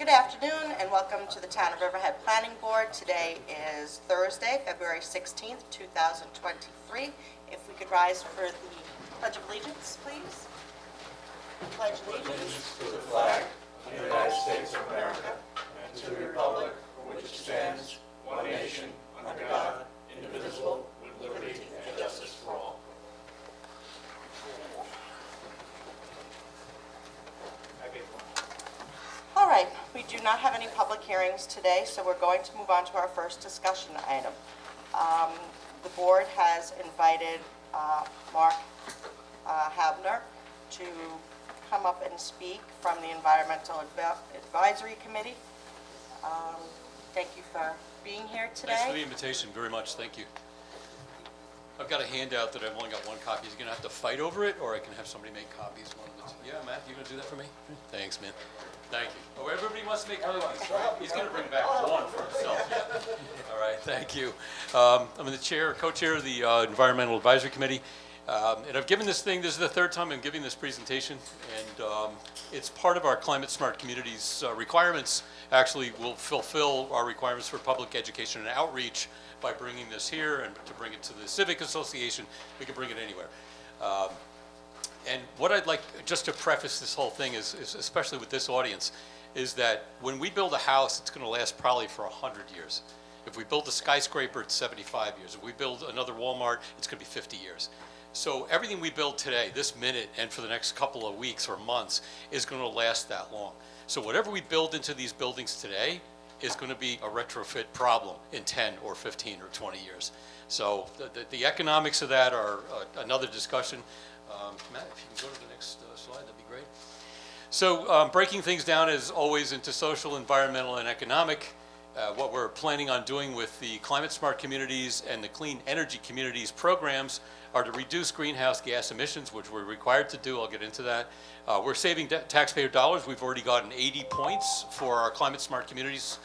Good afternoon and welcome to the Town of Riverhead Planning Board. Today is Thursday, February 16th, 2023. If we could rise for the Pledge of Allegiance, please. Pledge allegiance to the flag of the United States of America and to the republic for which it stands, one nation, under God, indivisible, with liberty and justice for all. All right, we do not have any public hearings today, so we're going to move on to our first discussion item. The board has invited Mark Habner to come up and speak from the Environmental Advisory Committee. Thank you for being here today. Thanks for the invitation, very much, thank you. I've got a handout that I've only got one copy. You're gonna have to fight over it, or I can have somebody make copies. One of the two. Yeah, Matt, you gonna do that for me? Thanks, man. Thank you. Oh, everybody wants to make copies, right? He's gonna bring back one for himself. Yeah. All right, thank you. I'm the chair, co-chair of the Environmental Advisory Committee. And I've given this thing, this is the third time I'm giving this presentation, and it's part of our Climate Smart Communities requirements. Actually, we'll fulfill our requirements for public education and outreach by bringing this here, and to bring it to the Civic Association. We can bring it anywhere. And what I'd like, just to preface this whole thing, is especially with this audience, is that when we build a house, it's going to last probably for 100 years. If we build a skyscraper, it's 75 years. If we build another Walmart, it's going to be 50 years. So everything we build today, this minute, and for the next couple of weeks or months, is going to last that long. So whatever we build into these buildings today is going to be a retrofit problem in 10 or 15 or 20 years. So the economics of that are another discussion. Matt, if you can go to the next slide, that'd be great. So breaking things down as always into social, environmental, and economic. What we're planning on doing with the Climate Smart Communities and the Clean Energy Communities programs are to reduce greenhouse gas emissions, which we're required to do. I'll get into that. We're saving taxpayer dollars. We've already gotten 80 points for our Climate Smart Communities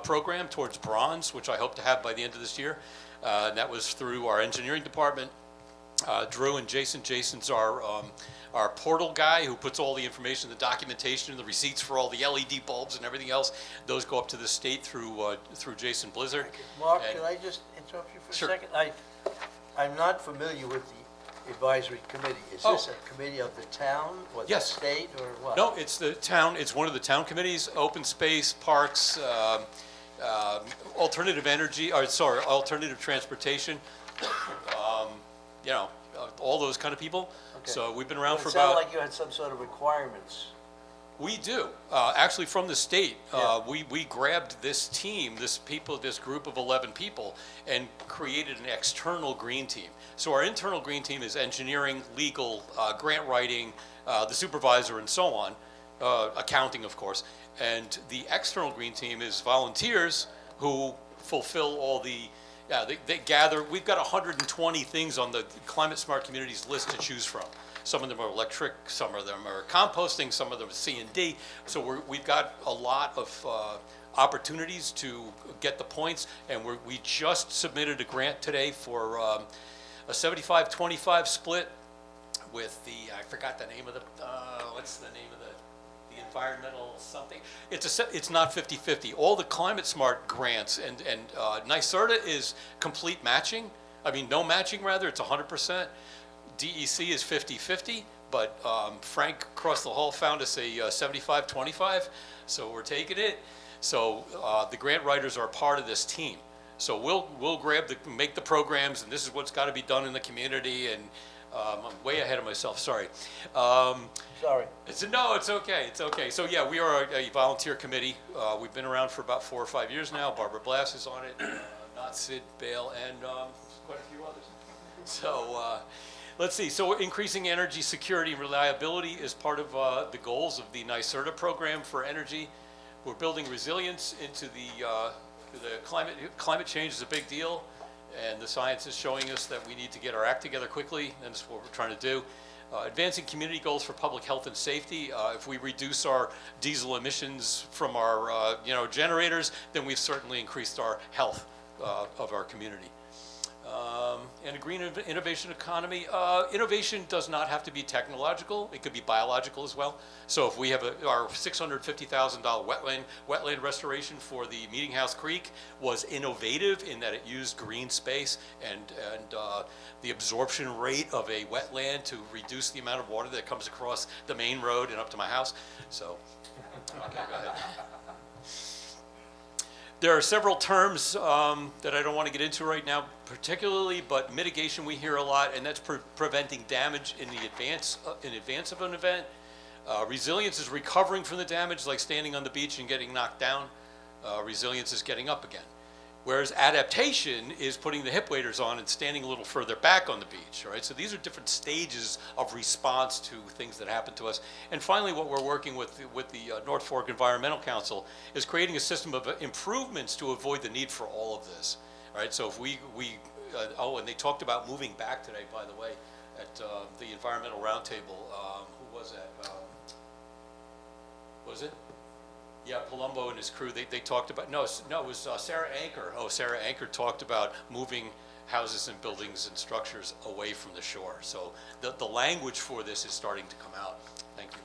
program towards bronze, which I hope to have by the end of this year. And that was through our engineering department. Drew and Jason. Jason's our portal guy who puts all the information, the documentation, the receipts for all the LED bulbs and everything else. Those go up to the state through Jason Blizzard. Mark, can I just interrupt you for Sure. a second? I'm not familiar with the advisory committee. Is this a committee of the town or the Yes. state or what? No, it's the town. It's one of the town committees: open space, parks, alternative energy. Alternative transportation. All those kind of people. Okay. So we've been around But for it sounded about. like you had some sort of requirements. We do. Actually, from the state, Yeah. we grabbed this team, this group of 11 people, and created an external green team. So our internal green team is engineering, legal, grant writing, the supervisor, and so on, accounting, of course. And the external green team is volunteers who fulfill all the. They gather. We've got 120 things on the Climate Smart Communities list to choose from. Some of them are electric, some of them are composting, some of them are C&D. So we've got a lot of opportunities to get the points, and we just submitted a grant today for a 75-25 split with I forgot the name of the, what's the name of the environmental something. It's not 50-50. All the Climate Smart grants and NYSERDA is complete matching. I mean, no matching rather, it's 100%. DEC is 50-50, but Frank across the hall found us a 75-25, so we're taking it. So the grant writers are part of this team. So we'll make the programs, and this is what's got to be done in the community. And I'm way ahead of myself. Sorry. Sorry. No, it's okay. It's okay. So yeah, we are a volunteer committee. We've been around for about 4 or 5 years now. Barbara Blass is on it, not Sid Bale, and quite a few others. So. Let's see, so increasing energy security and reliability is part of the goals of the NYSERDA program for energy. We're building resilience into the climate change is a big deal, and the science is showing us that we need to get our act together quickly, and that's what we're trying to do. Advancing community goals for public health and safety. If we reduce our diesel emissions from our generators, then we've certainly increased our health of our community. And a green innovation economy. Innovation does not have to be technological. It could be biological as well. So if we have our $650,000 wetland restoration for the Meeting House Creek was innovative in that it used green space and the absorption rate of a wetland to reduce the amount of water that comes across the main road and up to my house. So, okay, go ahead. There are several terms that I don't want to get into right now particularly, but mitigation we hear a lot, and that's preventing damage in advance of an event. Resilience is recovering from the damage, like standing on the beach and getting knocked down. Resilience is getting up again. Whereas adaptation is putting the hip waders on and standing a little further back on the beach, right? So these are different stages of response to things that happen to us. And finally, what we're working with the North Fork Environmental Council is creating a system of improvements to avoid the need for all of this, right? So if and they talked about moving back today, by the way, at the Environmental Roundtable. Who was that? Was it? Yeah, Palumbo and his crew, they talked about, no, it was Sarah Anker. Sarah Anker talked about moving houses and buildings and structures away from the shore. So the language for this is starting to come out. Thank you.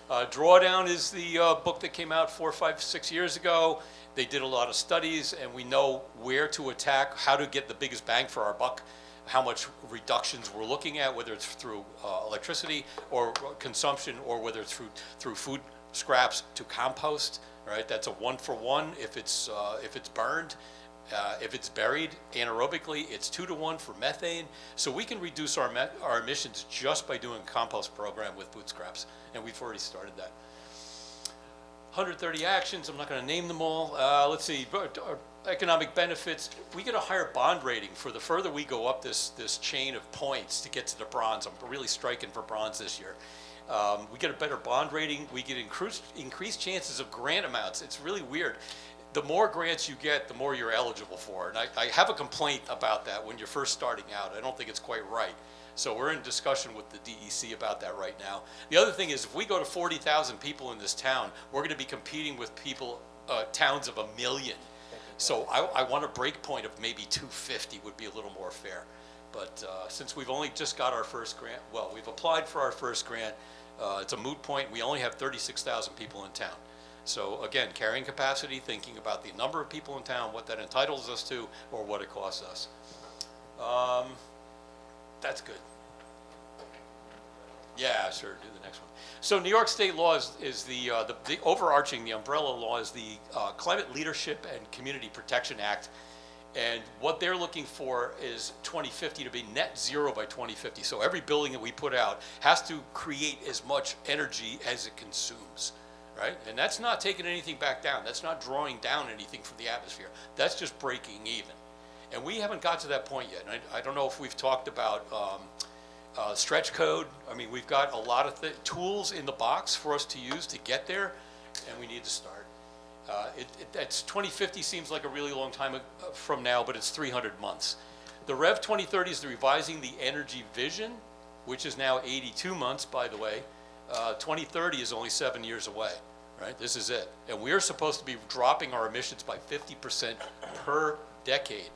Drawdown is the book that came out 4, 5, 6 years ago. They did a lot of studies, and we know where to attack, how to get the biggest bang for our buck, how much reductions we're looking at, whether it's through electricity or consumption, or whether it's through food scraps to compost, right? That's a 1-for-1 if it's burned. If it's buried anaerobically, it's 2 to 1 for methane. So we can reduce our emissions just by doing a compost program with food scraps, and we've already started that. 130 actions, I'm not going to name them all. Let's see, economic benefits. We get a higher bond rating for the further we go up this chain of points to get to the bronze. I'm really striking for bronze this year. We get a better bond rating. We get increased chances of grant amounts. It's really weird. The more grants you get, the more you're eligible for. And I have a complaint about that when you're first starting out. I don't think it's quite right. So we're in discussion with the DEC about that right now. The other thing is, if we go to 40,000 people in this town, we're going to be competing with towns of 1 million. So I want a break point of maybe 250 would be a little more fair. But since we've only just got our first grant, well, we've applied for our first grant. It's a moot point. We only have 36,000 people in town. So again, carrying capacity, thinking about the number of people in town, what that entitles us to, or what it costs us. That's good. Yeah, sure, do the next one. So New York State law is the overarching, the umbrella law is the Climate Leadership and Community Protection Act. And what they're looking for is 2050 to be net zero by 2050. So every building that we put out has to create as much energy as it consumes, right? And that's not taking anything back down. That's not drawing down anything from the atmosphere. That's just breaking even. And we haven't got to that point yet. And I don't know if we've talked about stretch code. I mean, we've got a lot of tools in the box for us to use to get there, and we need to start. It's 2050 seems like a really long time from now, but it's 300 months. The Rev 2030 is the revising the energy vision, which is now 82 months, by the way. 2030 is only 7 years away, right? This is it. And we're supposed to be dropping our emissions by 50% per decade,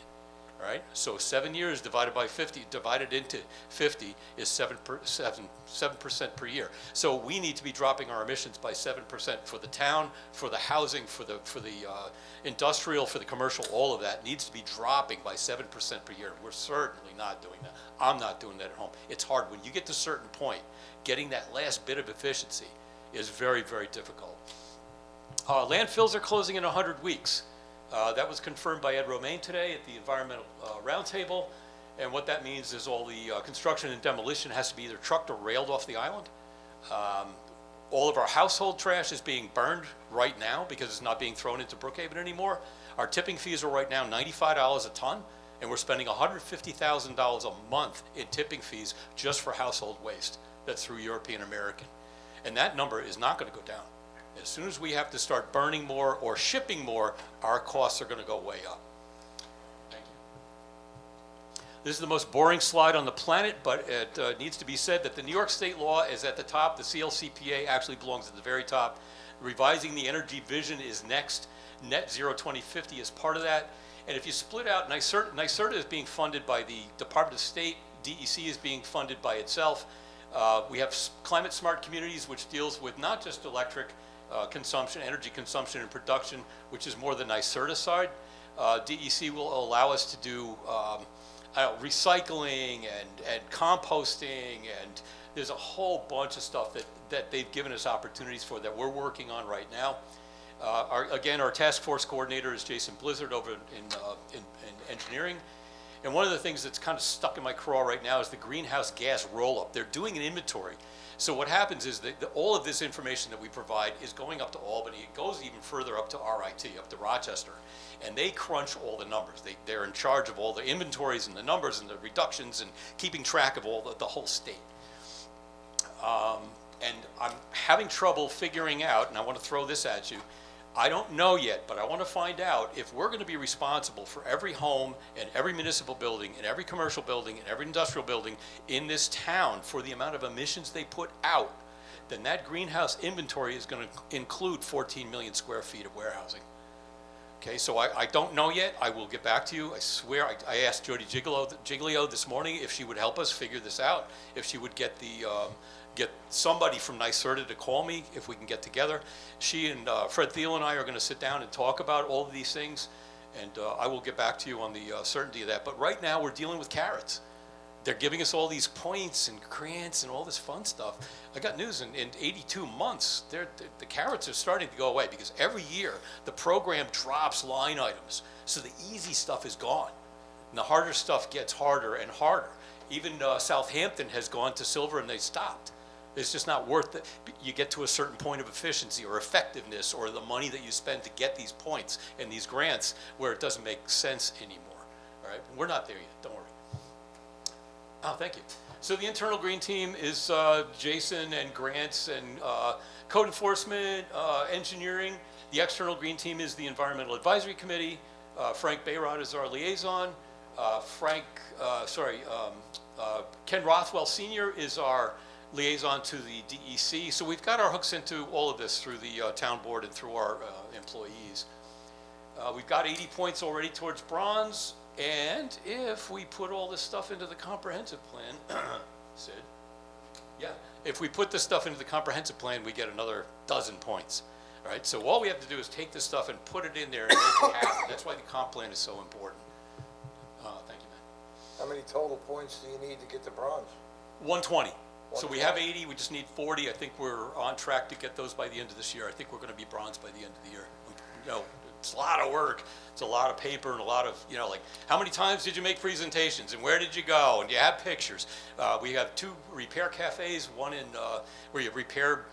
right? So 7 years divided by 50, divided into 50 is 7% per year. So we need to be dropping our emissions by 7% for the town, for the housing, for the industrial, for the commercial. All of that needs to be dropping by 7% per year. We're certainly not doing that. I'm not doing that at home. It's hard. When you get to a certain point, getting that last bit of efficiency is very, very difficult. Landfills are closing in 100 weeks. That was confirmed by Ed Romaine today at the Environmental Roundtable. And what that means is all the construction and demolition has to be either trucked or railed off the island. All of our household trash is being burned right now because it's not being thrown into Brookhaven anymore. Our tipping fees are right now $95 a ton, and we're spending $150,000 a month in tipping fees just for household waste. That's through European American. And that number is not going to go down. As soon as we have to start burning more or shipping more, our costs are going to go way up. Thank you. This is the most boring slide on the planet, but it needs to be said that the New York State law is at the top. The CLCPA actually belongs at the very top. Revising the energy vision is next. Net zero 2050 is part of that. And if you split out, NYSERDA is being funded by the Department of State, DEC is being funded by itself. We have Climate Smart Communities, which deals with not just electric consumption, energy consumption and production, which is more the NYSERDA side. DEC will allow us to do recycling and composting, and there's a whole bunch of stuff that they've given us opportunities for that we're working on right now. Our task force coordinator is Jason Blizzard over in engineering. And one of the things that's kind of stuck in my craw right now is the greenhouse gas roll-up. They're doing an inventory. So what happens is that all of this information that we provide is going up to Albany. It goes even further up to RIT, up to Rochester. And they crunch all the numbers. They're in charge of all the inventories and the numbers and the reductions and keeping track of all the whole state. And I'm having trouble figuring out, and I want to throw this at you, I don't know yet, but I want to find out if we're going to be responsible for every home and every municipal building and every commercial building and every industrial building in this town for the amount of emissions they put out, then that greenhouse inventory is going to include 14 million square feet of warehousing. Okay, so I don't know yet. I will get back to you. I swear, I asked Jody Giglio this morning if she would help us figure this out, if she would get get somebody from NYSERDA to call me if we can get together. She and Fred Thiel and I are going to sit down and talk about all of these things, and I will get back to you on the certainty of that. But right now we're dealing with carrots. They're giving us all these points and grants and all this fun stuff. I got news, in 82 months, the carrots are starting to go away because every year the program drops line items. So the easy stuff is gone. And the harder stuff gets harder and harder. Even Southampton has gone to silver and they stopped. It's just not worth it. You get to a certain point of efficiency or effectiveness or the money that you spend to get these points and these grants where it doesn't make sense anymore. All right, we're not there yet, don't worry. Oh, thank you. So the internal green team is Jason and grants and code enforcement, engineering. The external green team is the environmental advisory committee. Frank Bayrod is our liaison. Ken Rothwell Sr. is our liaison to the DEC. So we've got our hooks into all of this through the town board and through our employees. We've got 80 points already towards bronze. And if we put all this stuff into the comprehensive plan, Sid, yeah, if we put this stuff into the comprehensive plan, we get another 12 points. All right, so all we have to do is take this stuff and put it in there and make it happen. That's why the comp plan is so important. Thank you, man. How many total points do you need to get to bronze? 120. So we have 80, we just need 40. I think we're on track to get those by the end of this year. I think we're going to be bronze by the end of the year. You know, it's a lot of work. It's a lot of paper and a lot of, you know, like how many times did you make presentations and where did you go? And do you have pictures? We have 2 repair cafes, one in where you repair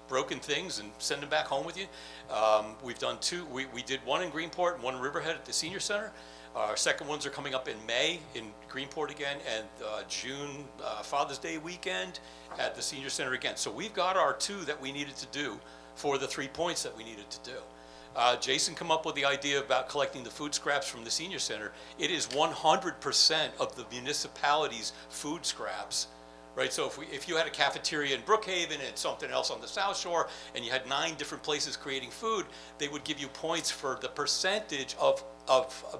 broken things and send them back home with you. We've done 2. We did one in Greenport and one in Riverhead at the Senior Center. Our second ones are coming up in May in Greenport again, and June Father's Day weekend at the Senior Center again. So we've got our 2 that we needed to do for the 3 points that we needed to do. Jason come up with the idea about collecting the food scraps from the Senior Center. It is 100% of the municipality's food scraps, right? So if you had a cafeteria in Brookhaven and something else on the South Shore, and you had 9 different places creating food, they would give you points for the percentage of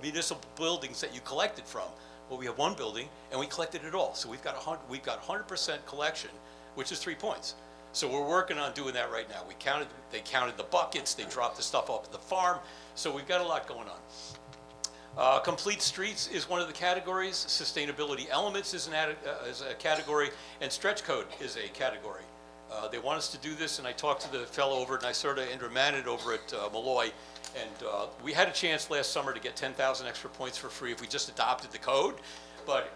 municipal buildings that you collected from. Well, we have one building, and we collected it all. So we've got 100% collection, which is 3 points. So we're working on doing that right now. They counted the buckets, they dropped the stuff off at the farm, so we've got a lot going on. Complete streets is one of the categories. Sustainability elements is a category, and stretch code is a category. They want us to do this, and I talked to the fellow over at NYSERDA, Andrew Manet over at Malloy, and we had a chance last summer to get 10,000 extra points for free if we just adopted the code, but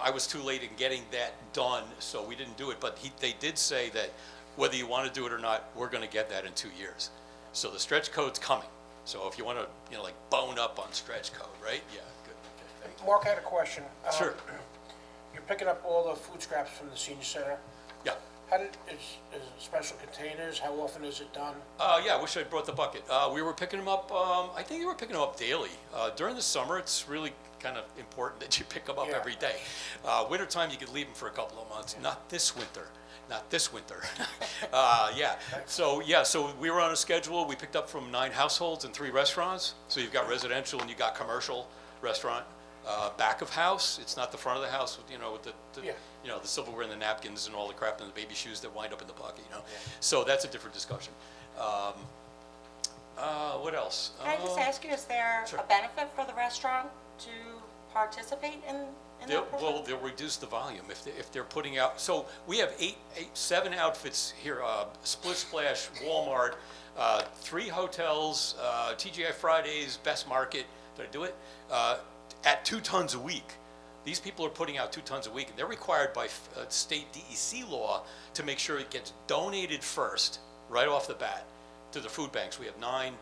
I was too late in getting that done, so we didn't do it. But they did say that whether you want to do it or not, we're going to get that in 2 years. So the stretch code's coming. So if you want to, you know, like bone up on stretch code, right? Yeah, good. Okay, thank you. Mark, I had a question. Sure. You're picking up all the food scraps from the Senior Center. Yeah. Is it special containers? How often is it done? Yeah, I wish I'd brought the bucket. We were picking them up, I think you were picking them up daily. During the summer, it's really kind of important that you pick them up Yeah. every day. Wintertime, you could leave them for a couple of months. Not this winter. Not this winter. Yeah. So we were on a schedule. We picked up from 9 households and 3 restaurants. So you've got residential and you've got commercial restaurant. Back of house, it's not the front of the house with, with the Yeah. the silverware and the napkins and all the crap and the baby shoes that wind up in the bucket, So that's a different discussion. What else? Can I just ask you, is there Sure. a benefit for the restaurant to participate in that program? Well, they'll reduce the volume if they're putting out, so we have 7 outfits here, Split Splash, Walmart, 3 hotels, TGI Fridays, Best Market, did I do it? At 2 tons a week. These people are putting out 2 tons a week, and they're required by state DEC law to make sure it gets donated first, right off the bat, to the food banks. We have nine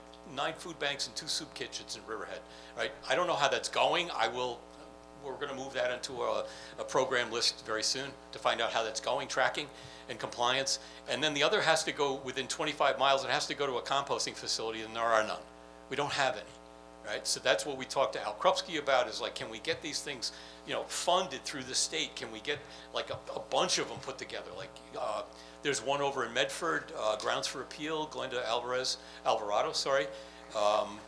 food banks and 2 soup kitchens in Riverhead, right? I don't know how that's going. We're gonna move that into a program list very soon to find out how that's going, tracking and compliance. And then the other has to go within 25 miles. It has to go to a composting facility, and there are none. We don't have any. Right, so that's what we talked to Al Krupski about, is like, can we get these things, funded through the state? Can we get like a bunch of them put together? Like, there's one over in Medford, Grounds for Appeal, Glenda Alvarado,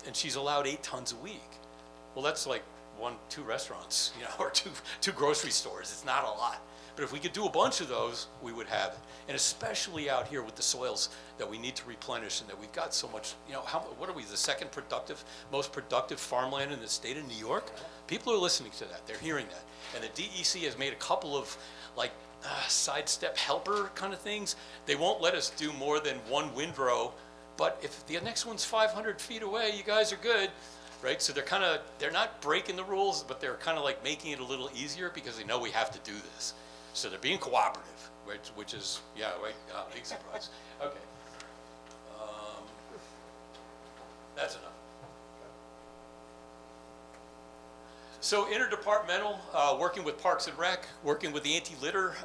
and she's allowed 8 tons a week. Well, that's like 2 restaurants, or two grocery stores. It's not a lot. But if we could do a bunch of those, we would have it. And especially out here with the soils that we need to replenish, and that we've got so much, what are we, the second most productive farmland in the state of New York? People are listening to that, they're hearing that. And the DEC has made a couple of sidestep helper kind of things. They won't let us do more than 1 windrow, but if the next one's 500 feet away, you guys are good. Right, so they're not breaking the rules, but they're kind of like making it a little easier because they know we have to do this. So they're being cooperative, which is, big surprise. Okay. That's enough. So interdepartmental, working with Parks and Rec, working with the anti-litter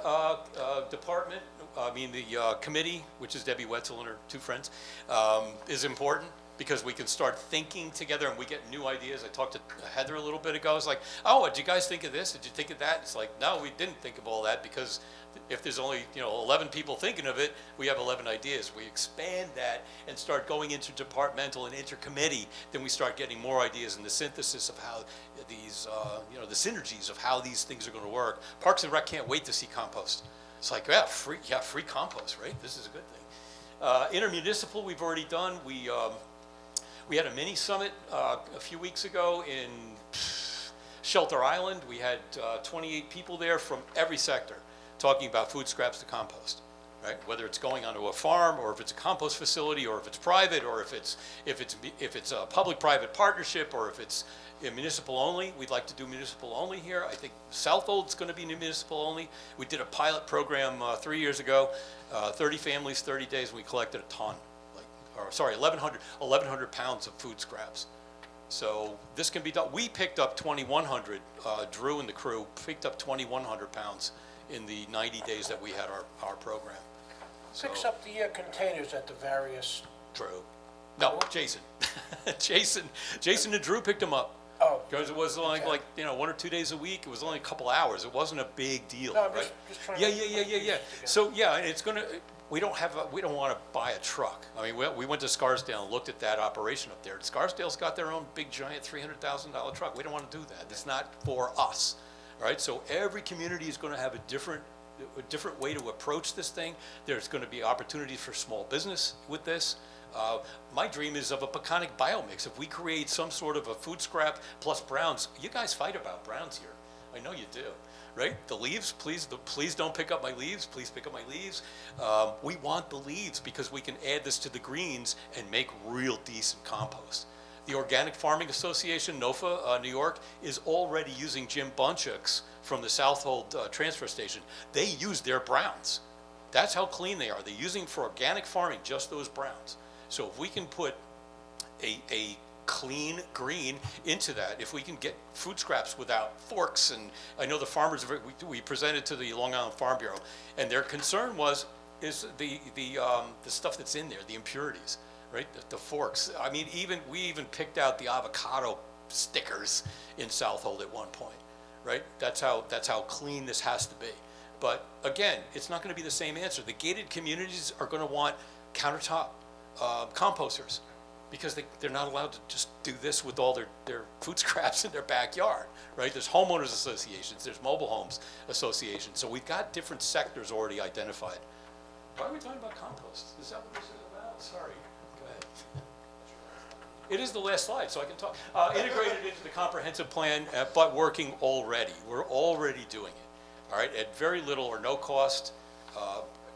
department, the committee, which is Debbie Wetzel and her 2 friends, is important, because we can start thinking together and we get new ideas. I talked to Heather a little bit ago. I was like, oh, did you guys think of this? Did you think of that? It's like, no, we didn't think of all that, because if there's only 11 people thinking of it, we have 11 ideas. We expand that and start going interdepartmental and intercommittee, then we start getting more ideas and the synthesis of how these, the synergies of how these things are going to work. Parks and Rec can't wait to see compost. It's like, free compost, right? This is a good thing. Intermunicipal, we've already done. We had a mini summit a few weeks ago in Shelter Island. We had 28 people there from every sector talking about food scraps to compost, right? Whether it's going onto a farm, or if it's a compost facility, or if it's private, or if it's a public-private partnership, or if it's municipal only. We'd like to do municipal only here. I think Southold's going to be municipal only. We did a pilot program 3 years ago, 30 families, 30 days, and we collected a ton. 1,100 pounds of food scraps. So this can be done. We picked up 2,100, Drew and the crew picked up 2,100 pounds in the 90 days that we had our program. Picks up the containers at the various... Drew. No, Jason. Jason and Drew picked them up. Oh. Because it was only Okay. 1 or 2 days a week. It was only a couple hours. It wasn't a big deal, No, I'm right? just trying Yeah. to... So and it's gonna. We don't want to buy a truck. I mean, we went to Scarsdale and looked at that operation up there. Scarsdale's got their own big giant $300,000 truck. We don't want to do that. It's not for us, right? So every community is going to have a different way to approach this thing. There's going to be opportunities for small business with this. My dream is of a Peconic biomix. If we create some sort of a food scrap plus browns, you guys fight about browns here. I know you do. Right? The leaves, please don't pick up my leaves. Please pick up my leaves. We want the leaves because we can add this to the greens and make real decent compost. The Organic Farming Association, NOFA, New York, is already using Jim Bunchuk's from the Southold transfer station. They use their browns. That's how clean they are. They're using for organic farming just those browns. So if we can put a clean green into that, if we can get food scraps without forks, and I know the farmers, we presented to the Long Island Farm Bureau, and their concern was, is the stuff that's in there, the impurities, right? The forks. I mean, we even picked out the avocado stickers in Southold at one point, right? That's how clean this has to be. But again, it's not going to be the same answer. The gated communities are going to want countertop composters, because they're not allowed to just do this with all their food scraps in their backyard, right? There's homeowners associations, there's mobile homes associations, so we've got different sectors already identified. Why are we talking about compost? Is that what this is about? Sorry, go ahead. It is the last slide, so I can talk. Integrated into the comprehensive plan, but working already. We're already doing it, all right, at very little or no cost.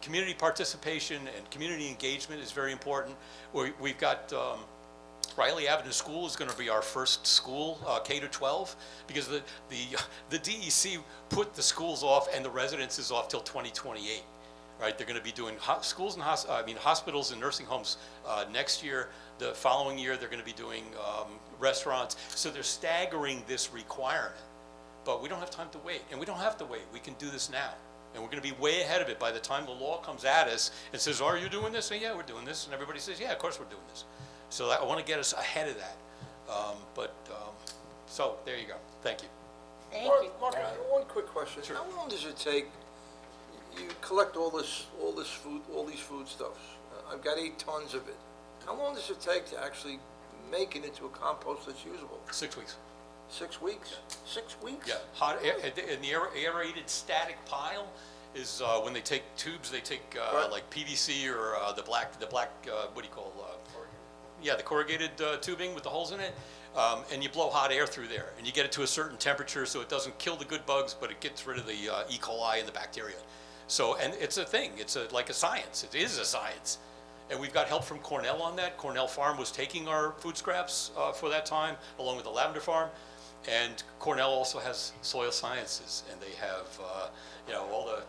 Community participation and community engagement is very important. We've got Riley Avenue School is going to be our first school, K to 12, because the DEC put the schools off and the residences off till 2028. Right, they're going to be doing schools and hospitals and nursing homes next year. The following year, they're going to be doing restaurants. So they're staggering this requirement, but we don't have time to wait, and we don't have to wait. We can do this now. And we're going to be way ahead of it by the time the law comes at us and says, are you doing this? And yeah, we're doing this. And everybody says, yeah, of course we're doing this. So I want to get us ahead of that. So there you go. Thank you. Thank you. Mark, one quick question. Sure. How long does it take, you collect all these foodstuffs. I've got 8 tons of it. How long does it take to actually make it into a compost that's usable? 6 weeks. 6 weeks? 6 weeks? Yeah, hot air, and the aerated static pile is when they take tubes, they take Right. like PVC or the black, what do you call, yeah, the corrugated tubing with the holes in it, and you blow hot air through there, and you get it to a certain temperature so it doesn't kill the good bugs, but it gets rid of the E. coli and the bacteria. So, and it's a thing, it's like a science, it is a science. And we've got help from Cornell on that. Cornell Farm was taking our food scraps for that time, along with the Lavender Farm. And Cornell also has soil sciences, and they have,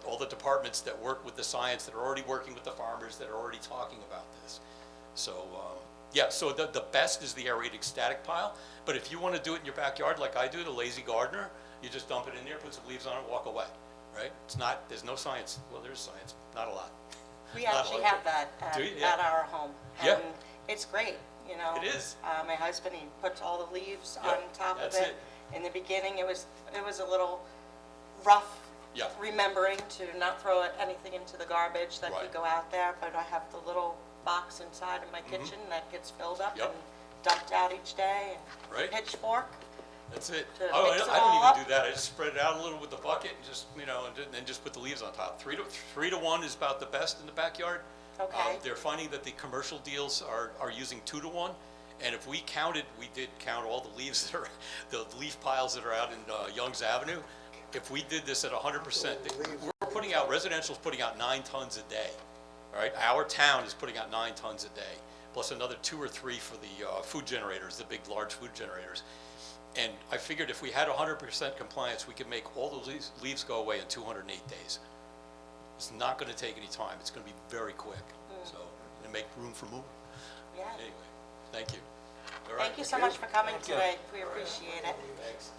all the departments that work with the science that are already working with the farmers that are already talking about this. So, yeah, so the best is the aerated static pile. But if you want to do it in your backyard like I do, the lazy gardener, you just dump it in there, put some leaves on it, walk away, right? There's no science. Well, there's science, not a lot. We actually have that Do you? Yeah. at our home. Yeah. And it's great, you know. It is. My husband, he puts all the leaves Yep, on top of that's it. it. In the beginning, it was a little rough, Yeah. remembering to not throw anything into the garbage that Right. could go out there, but I have the little box inside of my kitchen that gets filled up Mm-hmm. Yep. and dumped out each day, and Right. pitchfork. That's it. To Oh, mix it I all don't up. even do that. I just spread it out a little with the bucket and just, and then just put the leaves on top. 3 to 1 is about the best in the backyard. Okay. They're finding that the commercial deals are using 2 to 1. And if we counted, we did count all the leaves that are, the leaf piles that are out in Youngs Avenue. If we did this at 100%, we're putting out, residential's putting out 9 tons a day. All right, our town is putting out 9 tons a day, plus another 2 or 3 for the food generators, the big, large food generators. And I figured if we had 100% compliance, we could make all the leaves go away in 208 days. It's not going to take any time. It's going to be very quick. So, and make room for more. Yeah. Anyway, thank you. All right. Thank you so much for coming Thank you. today. We appreciate it. Thanks.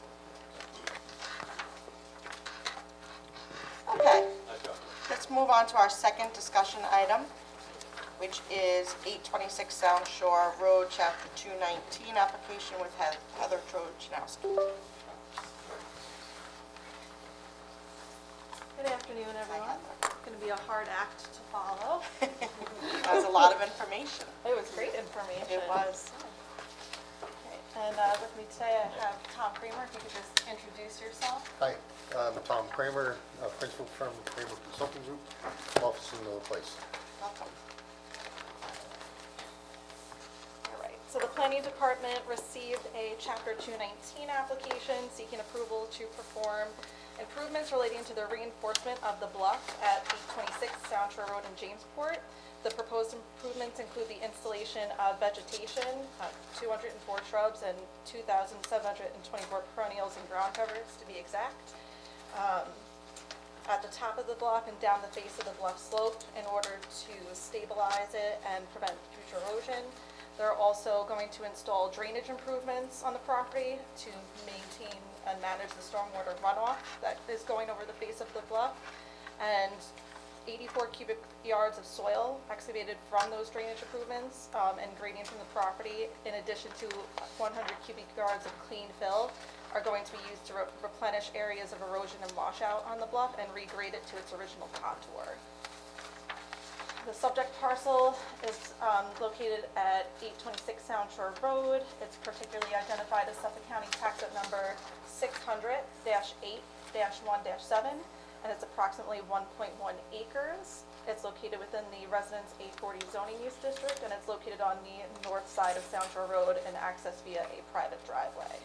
Okay. Nice job. Let's move on to our second discussion item, which is 826 Sound Shore Road, Chapter 219, application with Heather Trojnowski. Good afternoon, everyone. It's going to be a hard act to follow. That was a lot of information. It was great information. It was. Okay, and with me today, I have Tom Kramer. If you could just introduce yourself. Hi, I'm Tom Kramer, principal firm Kramer Consulting Group, office in Miller Place. Welcome. All right. So the planning department received a Chapter 219 application seeking approval to perform improvements relating to the reinforcement of the bluff at 826 Sound Shore Road in Jamesport. The proposed improvements include the installation of vegetation, 204 shrubs and 2,724 perennials and ground covers, to be exact, at the top of the bluff and down the face of the bluff slope in order to stabilize it and prevent future erosion. They're also going to install drainage improvements on the property to maintain and manage the stormwater runoff that is going over the face of the bluff. And 84 cubic yards of soil excavated from those drainage improvements and grading from the property, in addition to 100 cubic yards of clean fill, are going to be used to replenish areas of erosion and washout on the bluff and regrade it to its original contour. The subject parcel is located at 826 Sound Shore Road. It's particularly identified as Suffolk County Tax Map Number 600-8-1-7, and it's approximately 1.1 acres. It's located within the Residence A40 zoning use district, and it's located on the north side of Sound Shore Road and accessed via a private driveway.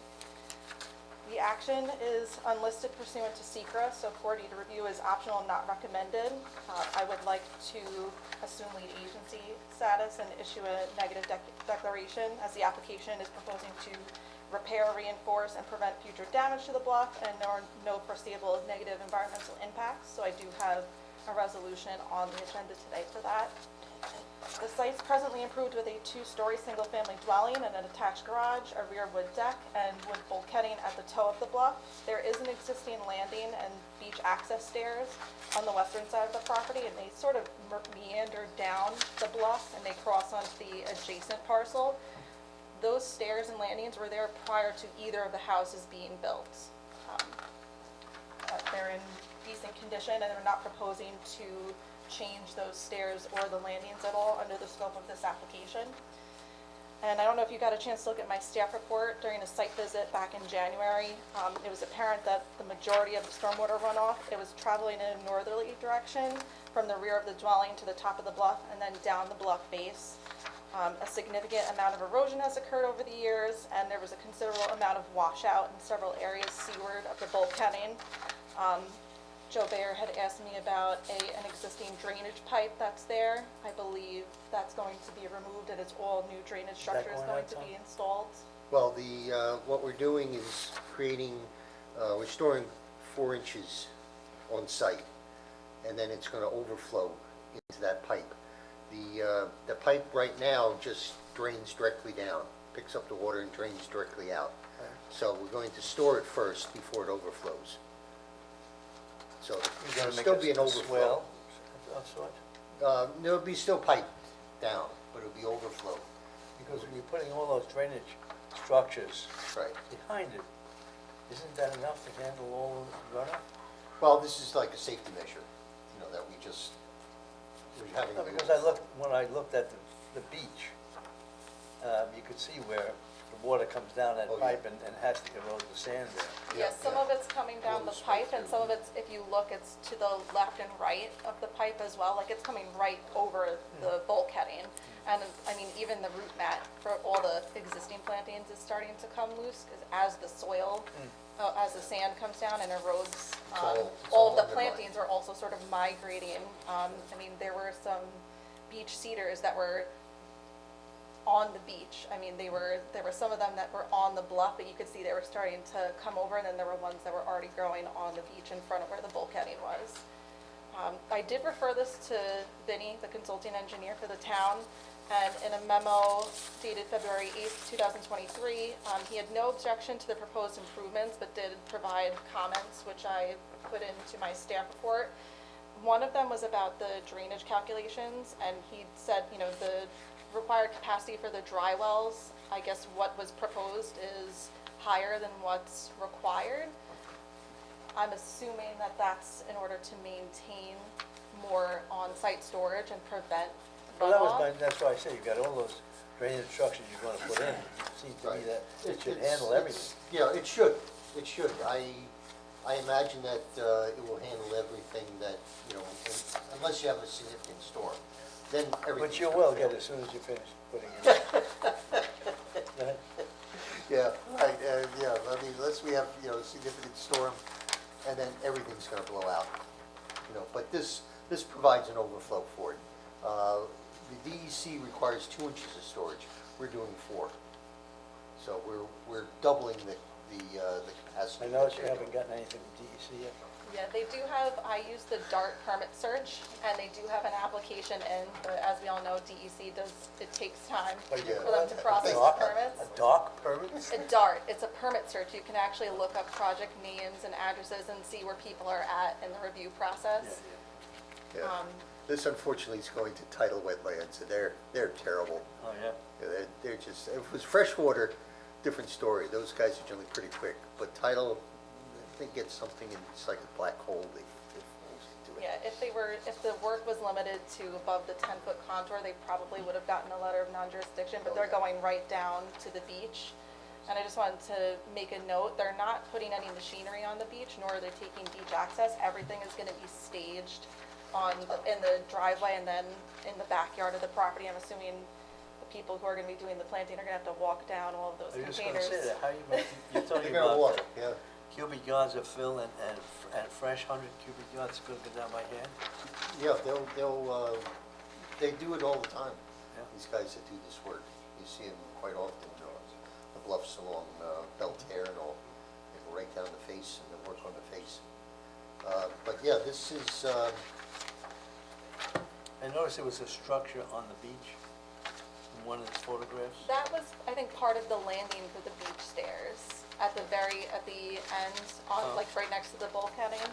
The action is unlisted pursuant to SECRA, so 4D to review is optional and not recommended. I would like to assume lead agency status and issue a negative declaration, as the application is proposing to repair, reinforce, and prevent future damage to the bluff, and there are no foreseeable negative environmental impacts. So I do have a resolution on the agenda today for that. The site's presently improved with a 2-story single-family dwelling and an attached garage, a rear wood deck, and wood bulkheading at the toe of the bluff. There is an existing landing and beach access stairs on the western side of the property, and they sort of meander down the bluff and they cross onto the adjacent parcel. Those stairs and landings were there prior to either of the houses being built. They're in decent condition, and they're not proposing to change those stairs or the landings at all under the scope of this application. And I don't know if you got a chance to look at my staff report during a site visit back in January. It was apparent that the majority of the stormwater runoff, it was traveling in a northerly direction from the rear of the dwelling to the top of the bluff and then down the bluff face. A significant amount of erosion has occurred over the years, and there was a considerable amount of washout in several areas seaward of the bulkheading. Joe Bayer had asked me about an existing drainage pipe that's there. I believe that's going to be removed, and it's all new drainage structure is going to be installed. Well, what we're doing is we're storing 4 inches on site, and then it's gonna overflow into that pipe. The pipe right now just drains directly down, picks up the water and drains directly out. So we're going to store it first before it overflows. So there'll still be an overflow. There'll be still pipe down, but it'll be overflow. Because when you're putting all those drainage structures Right. behind it, isn't that enough to handle all the runoff? Well, this is like a safety measure, that we're having. No, because when I looked at the beach, you could see where the water comes down that Oh, yeah. pipe and has to erode the sand there. Yes, some of it's coming down the pipe, and some of it's, if you look, it's to the left and right of the pipe as well, like it's coming right over the bulkheading. And, I mean, even the root mat for all the existing plantings is starting to come loose, because as the soil, as the sand comes down and erodes, all all of the undermined. plantings are also sort of migrating. I mean, there were some beach cedars that were on the beach. I mean, there were some of them that were on the bluff, but you could see they were starting to come over, and then there were ones that were already growing on the beach in front of where the bulkheading was. I did refer this to Vinnie, the consulting engineer for the town, and in a memo dated February 8th, 2023, he had no objection to the proposed improvements, but did provide comments, which I put into my staff report. One of them was about the drainage calculations, and he said, the required capacity for the dry wells, I guess what was proposed is higher than what's required. I'm assuming that that's in order to maintain more on-site storage and prevent Well, runoff. that's why I say you've got all those drainage structures you're gonna put in. It seems to me that it should handle everything. Yeah, it should. I imagine that it will handle everything that, unless you have a significant storm, then everything. But you will get it as soon as you finish putting it in. Go ahead. Yeah, right, I mean, unless we have, a significant storm, and then everything's gonna blow out, but this provides an overflow for it. The DEC requires 2 inches of storage, we're doing 4. So we're doubling the capacity. I noticed you haven't gotten anything from DEC yet. Yeah, they do have, I used the DART permit search, and they do have an application in, but as we all know, DEC it takes time What do you for them to process the Dock? permits. A dock permit? A DART, it's a permit search. You can actually look up project names and addresses and see where people are at in the review process. Yeah. This unfortunately is going to tidal wetlands, and they're terrible. Oh, yeah. Yeah, they're just, if it was freshwater, different story. Those guys are generally pretty quick. But tidal, they get something, and it's like a black hole, they fall into it. Yeah, if the work was limited to above the 10-foot contour, they probably would have gotten a letter of non-jurisdiction, but Oh, they're yeah. going right down to the beach. And I just wanted to make a note, they're not putting any machinery on the beach, nor are they taking beach access. Everything is gonna be staged in the driveway and then in the backyard of the property. I'm assuming the people who are gonna be doing the planting are gonna have to walk down all of those I was just gonna containers. say that, how you, you're They're talking gonna walk, about yeah. cubic yards of fill and fresh 100 cubic yards gonna go down by hand? Yeah, they do it all the time. Yeah. These guys that do this work, you see them quite often, the bluffs along Belterre and all. They go right down the face and they work on the face. But yeah, this is, I noticed there was a structure on the beach in one of the photographs. That was, I think, part of the landing for the beach stairs at the end, Oh. like right next to the bulkheading.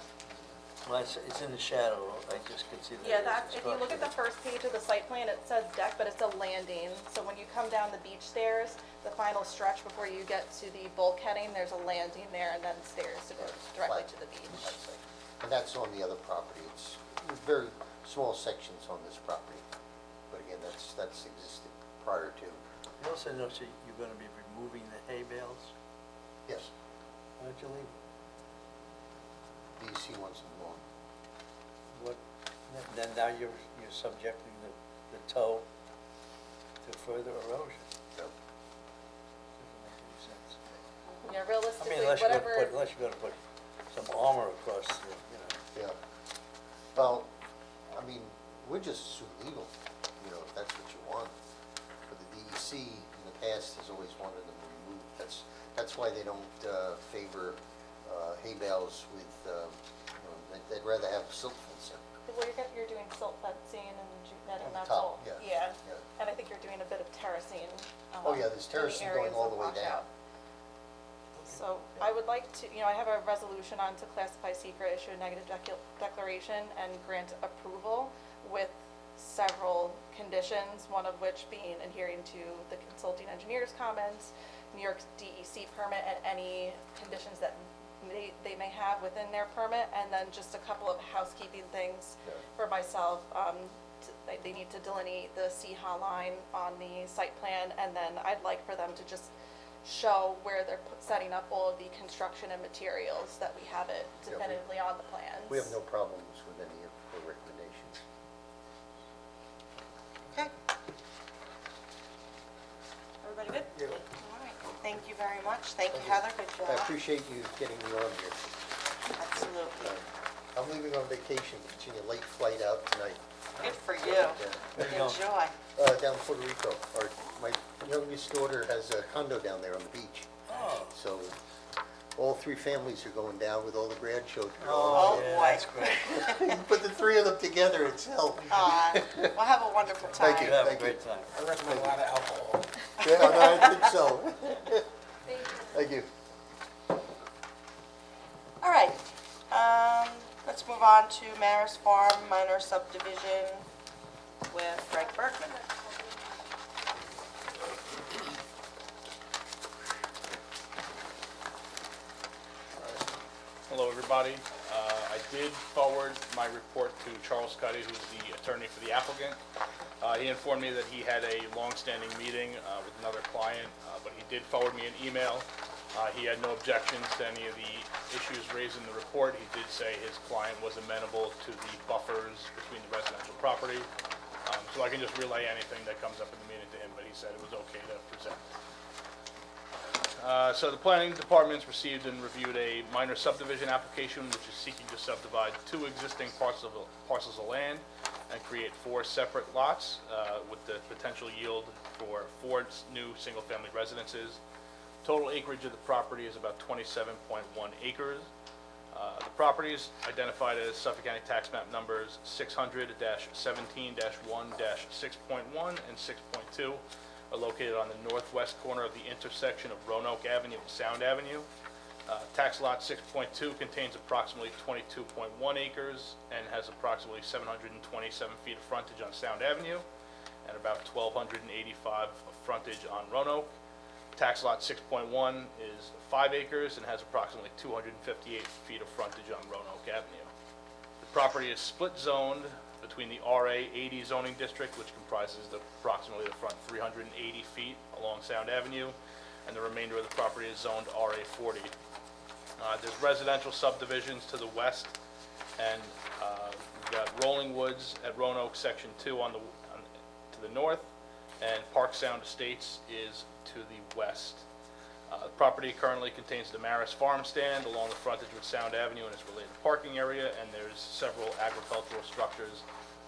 Well, it's in the shadow, I just could see that. Yeah, there's a that's, if you look at the structure. first page of the site plan, it says deck, but it's a landing. So when you come down the beach stairs, the final stretch before you get to the bulkheading, there's a landing there and then stairs to go directly to the beach. and that's on the other property. It's very small sections on this property. But again, that's existed prior to, You also notice that you're gonna be removing the hay bales. yes, Why don't you leave them? DEC wants them gone. What, then now you're subjecting the toe to further erosion. So, Doesn't make any sense. Yeah, I realistically, mean, unless you're gonna put some armor across the, yeah. Well, I mean, we're just as soon legal, if that's what you want. But the DEC in the past has always wanted them removed. That's why they don't favor hay bales with, they'd rather have silt fencing. well, you're doing silt fencing and jute netting, On the that's top, all. yeah, Yeah, yeah. and I think you're doing a bit of terracing. Oh, yeah, there's in the terracing going areas all of the way down. washout. So I would like to, I have a resolution on to classify secret, issue a negative declaration, and grant approval with several conditions, one of which being adhering to the consulting engineer's comments, New York DEC permit, and any conditions that they may have within their permit, and then just a couple of housekeeping things Yeah. for myself. They need to delineate the CHA line on the site plan, and then I'd like for them to just show where they're setting up all of the construction and materials, that we have it Yeah, definitively on the plans. We have no problems with any of the recommendations. Okay. Everybody good? Yeah. All right, thank you very much. Thank you, Heather, good I job. appreciate you getting me on here. Absolutely. I'm leaving on vacation, catching a late flight out tonight. Good for you. Where you going? Enjoy. Down to Puerto Rico. My youngest daughter has a condo down there on the beach. Oh. So all three families are going down with all the grandchildren. Oh, yeah, boy. that's great. Put the three of them together, it's hell. We'll have a wonderful time. Thank You have a Thank you. great time. I recommend a lot of alcohol. Yeah, no, I think so. Thank you. Thank you. All right, let's move on to Maris Farm minor subdivision with Greg Bergman. Hello, everybody. I did forward my report to Charles Cuddy, who's the attorney for the applicant. He informed me that he had a long-standing meeting with another client, but he did forward me an email. He had no objections to any of the issues raised in the report. He did say his client was amenable to the buffers between the residential property. So I can just relay anything that comes up in the meeting to him, but he said it was okay to present. So the planning department's received and reviewed a minor subdivision application which is seeking to subdivide two existing parcels of land and create 4 separate lots with the potential yield for 4 new single-family residences. Total acreage of the property is about 27.1 acres. The property is identified as Suffolk County Tax Map numbers 600-17-1-6.1 and 6.2. Are located on the northwest corner of the intersection of Roanoke Avenue and Sound Avenue. Tax lot 6.2 contains approximately 22.1 acres and has approximately 727 feet of frontage on Sound Avenue and about 1,285 of frontage on Roanoke. Tax lot 6.1 is 5 acres and has approximately 258 feet of frontage on Roanoke Avenue. The property is split zoned between the RA 80 zoning district, which comprises approximately the front 380 feet along Sound Avenue, and the remainder of the property is zoned RA 40. There's residential subdivisions to the west, and we've got Rolling Woods at Roanoke Section 2 to the north, and Park Sound Estates is to the west. The property currently contains the Maris Farm Stand along the frontage with Sound Avenue and its related parking area, and there's several agricultural structures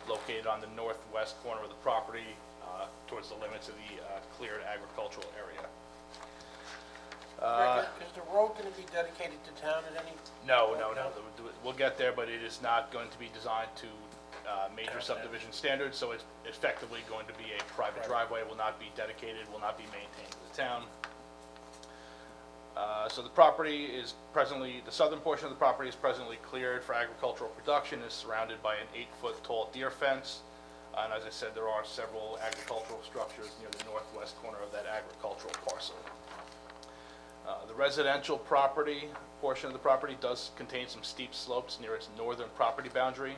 located on the northwest corner of the property towards the limits of the cleared agricultural area. Rick, is the road going to be dedicated to town at any? No. We'll get there, but it is not going to be designed to major subdivision standards, so it's effectively going to be a private driveway, will not be dedicated, will not be maintained to the town. So the property is presently, the southern portion of the property is presently cleared for agricultural production, is surrounded by an 8-foot tall deer fence. And as I said, there are several agricultural structures near the northwest corner of that agricultural parcel. The residential property, portion of the property does contain some steep slopes near its northern property boundary.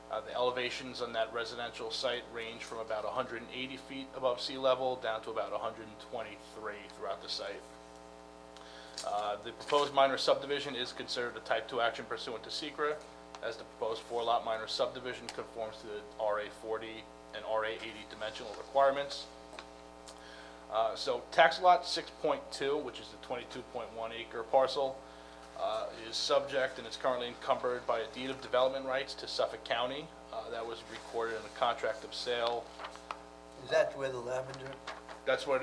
The elevations on that residential site range from about 180 feet above sea level down to about 123 throughout the site. The proposed minor subdivision is considered a type 2 action pursuant to SECRA, as the proposed 4-lot minor subdivision conforms to the RA 40 and RA 80 dimensional requirements. So tax lot 6.2, which is the 22.1 acre parcel, is subject and is currently encumbered by a deed of development rights to Suffolk County. That was recorded in a contract of sale. Is that where the lavender? That's what,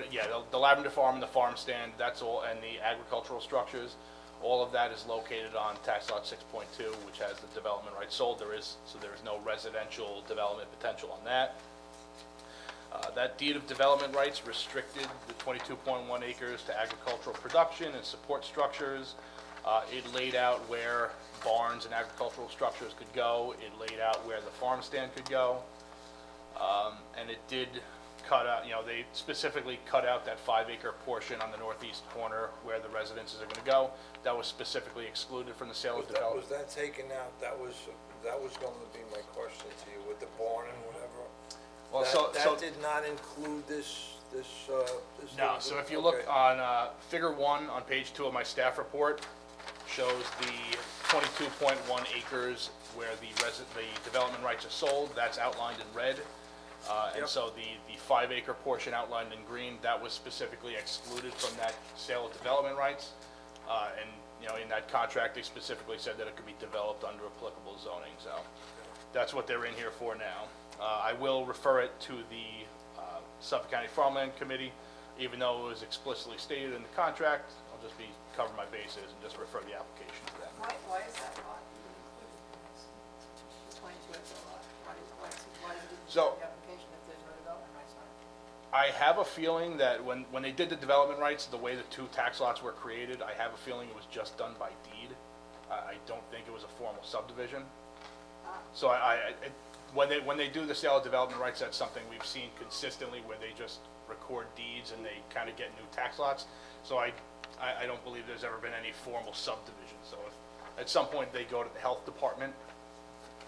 the lavender farm and the farm stand, that's all, and the agricultural structures, all of that is located on tax lot 6.2, which has the development rights sold. There is no residential development potential on that. That deed of development rights restricted the 22.1 acres to agricultural production and support structures. It laid out where barns and agricultural structures could go. It laid out where the farm stand could go. And it did cut out, they specifically cut out that 5-acre portion on the northeast corner where the residences are going to go. That was specifically excluded from the sale of development. Was that taken out? That was going to be my question to you, with the barn and whatever. Well, That did not include this. No, so if you look on figure 1 on page 2 of my staff report, shows the 22.1 acres where the development rights are sold. That's outlined in red. And so the 5-acre portion outlined in green, that was specifically excluded from that sale of development rights. And, in that contract, they specifically said that it could be developed under applicable zoning. So that's what they're in here for now. I will refer it to the Suffolk County Farmland Committee, even though it was explicitly stated in the contract. I'll just cover my bases and just refer the application to them. Why is that lot included in this? The 22 acre lot? Why is it in So- the application if there's no development rights on it? I have a feeling that when they did the development rights, the way the 2 tax lots were created, I have a feeling it was just done by deed. I don't think it was a formal subdivision. So when they do the sale of development rights, that's something we've seen consistently where they just record deeds and they kind of get new tax lots. So I don't believe there's ever been any formal subdivision. So if at some point they go to the health department,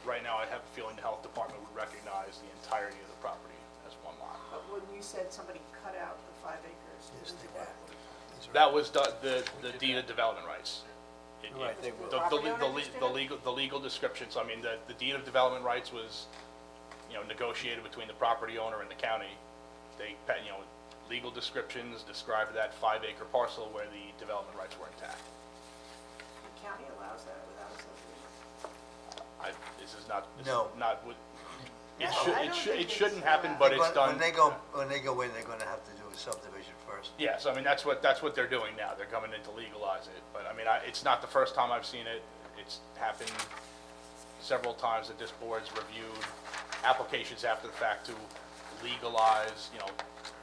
right now I have a feeling the health department would recognize the entirety of the property as one lot. But when you said somebody cut out the 5 acres, Yes, isn't they that? were. That was the deed of development rights. Right, they were. The legal description, so I mean, the deed of development rights was, negotiated between the property owner and the county. They, legal descriptions described that 5-acre parcel where the development rights were intact. The county allows that without a subdivision? This is not No. what, No, I don't think it shouldn't it's, happen, but it's When done. they go in, they're gonna have to do a subdivision first. Yeah, so I mean, that's what they're doing now. They're coming in to legalize it. But I mean, it's not the first time I've seen it. It's happened several times that this board's reviewed applications after the fact to legalize,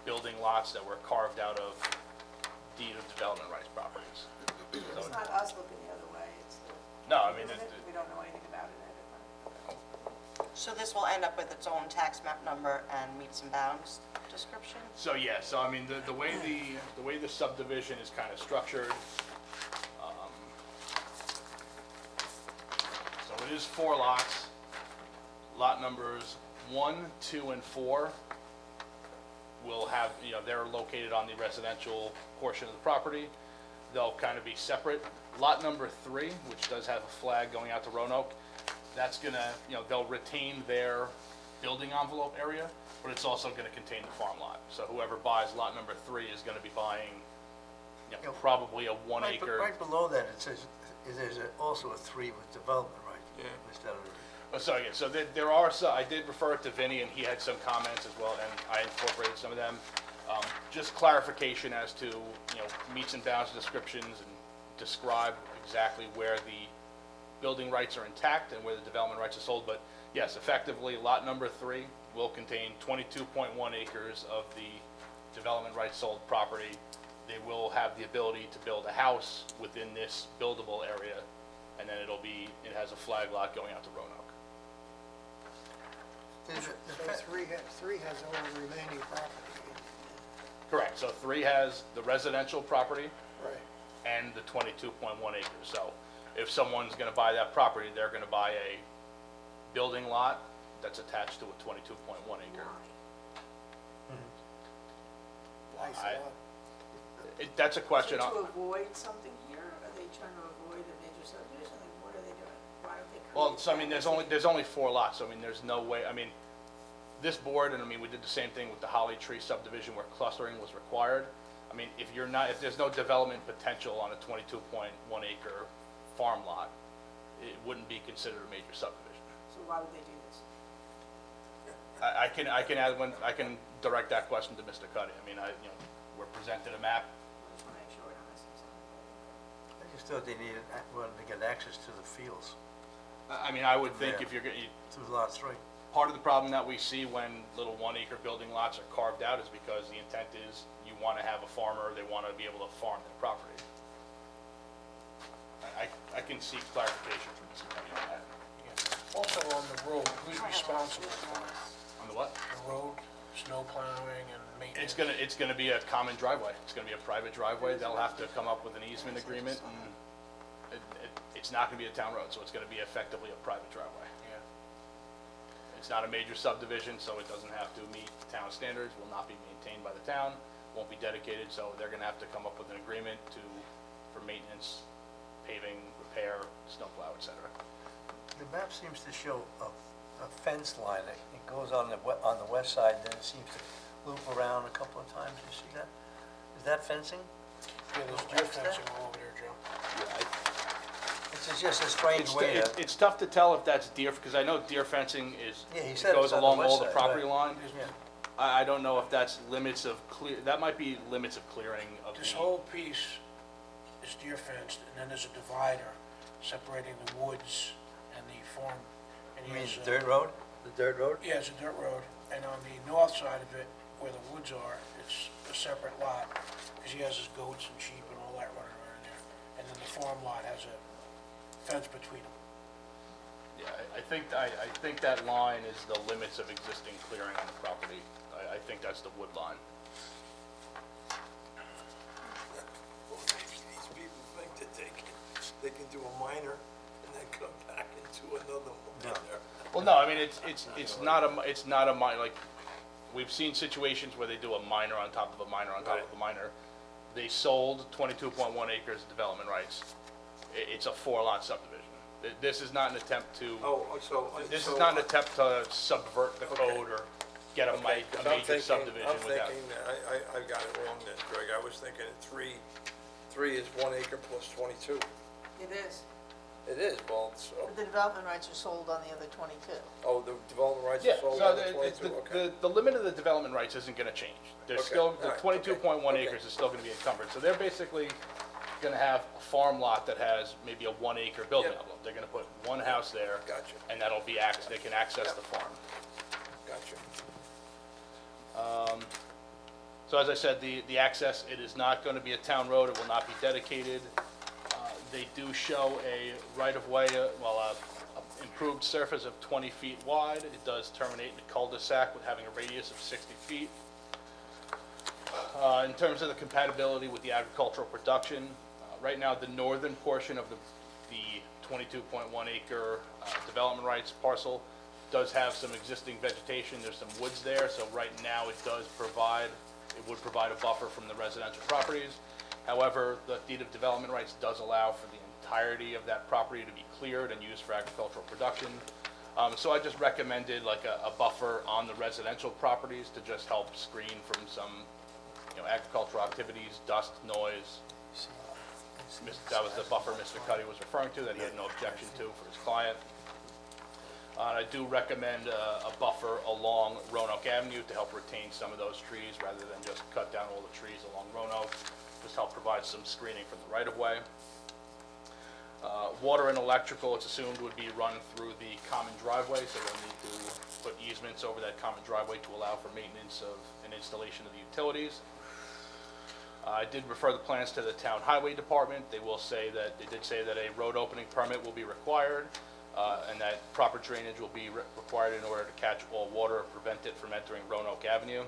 building lots that were carved out of deed of development rights properties. It's not us looking the other way, it's the. No, I mean, isn't it? We don't know anything about it at the time. So this will end up with its own tax map number and meets and bounds description? So, yeah, so I mean, the way the subdivision is kind of structured, so it is 4 lots. Lot numbers 1, 2, and 4 will have, they're located on the residential portion of the property. They'll kind of be separate. Lot number 3, which does have a flag going out to Roanoke, that's gonna, they'll retain their building envelope area, but it's also gonna contain the farm lot. So whoever buys lot number 3 is gonna be buying, probably a 1 Right, but acre. right below that, it says, there's also a 3 with development, right? Yeah. Instead of, Oh, so, yeah, so there are some, I did refer it to Vinnie, and he had some comments as well, and I incorporated some of them. Just clarification as to, meets and bounds descriptions, and describe exactly where the building rights are intact and where the development rights are sold. But yes, effectively, lot number 3 will contain 22.1 acres of the development rights sold property. They will have the ability to build a house within this buildable area, and then it has a flag lot going out to Roanoke. there's Three has all the remaining property. Correct, so 3 has the residential property Right. and the 22.1 acres. So if someone's gonna buy that property, they're gonna buy a building lot that's attached to a 22.1 acre. Nice I- lot. That's a question. To avoid something here, are they trying to avoid a major subdivision, like, what are they doing? Why don't they create? Well, so I mean, that? there's only 4 lots, so I mean, there's no way, I mean, this board, and I mean, we did the same thing with the Holly Tree subdivision where clustering was required. I mean, if there's no development potential on a 22.1 acre farm lot, it wouldn't be considered a major subdivision. So why would they do this? I can direct that question to Mr. Cuddy. I mean, we're presented a map. I just wanna make sure we're not missing something. I just thought they needed, wanted to get access to the fields I mean, I would think Yeah. if you're, through lot 3. part of the problem that we see when little 1 acre building lots are carved out is because the intent is you want to have a farmer, they want to be able to farm their property. I can seek clarification from Mr. Cuddy on that. Also on the road, who's responsible for it? On the what? The road, snow plowing and maintenance? It's gonna be a common driveway. It's gonna be a private driveway. They'll have to come up with an easement agreement, and it's not gonna be a town road, so it's gonna be effectively a private driveway. Yeah. It's not a major subdivision, so it doesn't have to meet town standards, will not be maintained by the town, won't be dedicated, so they're gonna have to come up with an agreement for maintenance, paving, repair, snowplow, et cetera. The map seems to show a fence line. It goes on the west side, then it seems to loop around a couple of times. You see that? Is that fencing? Yeah, there's deer fencing all over there, Joe. It's just a strange way to... It's tough to tell if that's deer, because I know deer fencing Yeah, he it said goes it's on the along west all the side, property right. line. Yeah. I don't know if that's limits of that might be limits of clearing of This the, whole piece is deer fenced, and then there's a divider separating the woods and the farm. And You he mean has, the dirt road? The dirt road? Yeah, it's a dirt road, and on the north side of it, where the woods are, it's a separate lot, because he has his goats and sheep and all that running around there. And then the farm lot has a fence between them. yeah, I think that line is the limits of existing clearing on the property. I think that's the wood line. Well, maybe these people think that they can do a minor and then come back into another one. No. Well, no, I mean, it's not a minor, like, we've seen situations where they do a minor on top of a minor on top of a minor. They sold 22.1 acres of development rights. It's a 4-lot subdivision. This is not an attempt to, this is not an attempt to subvert the code or get a major subdivision I'm without. thinking, I got it wrong then, Greg. I was thinking 3 is 1 acre plus 22. It is. It is, well, so, The development rights are sold on the other 22. oh, the development rights Yeah, are sold so on the 22, okay. the limit of the development rights isn't gonna change. There's Okay, still, the all right, 22.1 okay. acres is still gonna be encumbered. So they're basically gonna have a farm lot that has maybe a 1 acre building Yep. envelope. They're gonna put one house there. Gotcha. And that'll be they can access the farm. Gotcha. So as I said, the access, it is not gonna be a town road, it will not be dedicated. They do show a right-of-way, a improved surface of 20 feet wide. It does terminate in a cul-de-sac with having a radius of 60 feet. In terms of the compatibility with the agricultural production, right now, the northern portion of the 22.1 acre development rights parcel does have some existing vegetation. There's some woods there, so right now it would provide a buffer from the residential properties. However, the deed of development rights does allow for the entirety of that property to be cleared and used for agricultural production. So I just recommended like a buffer on the residential properties to just help screen from some, agricultural activities, dust, noise. That was the buffer Mr. Cuddy was referring to, that he had no objection to for his client. I do recommend a buffer along Roanoke Avenue to help retain some of those trees rather than just cut down all the trees along Roanoke. Just help provide some screening from the right-of-way. Water and electrical, it's assumed, would be run through the common driveway, so we'll need to put easements over that common driveway to allow for maintenance of and installation of the utilities. I did refer the plans to the town highway department. They did say that a road opening permit will be required, and that proper drainage will be required in order to catch all water and prevent it from entering Roanoke Avenue.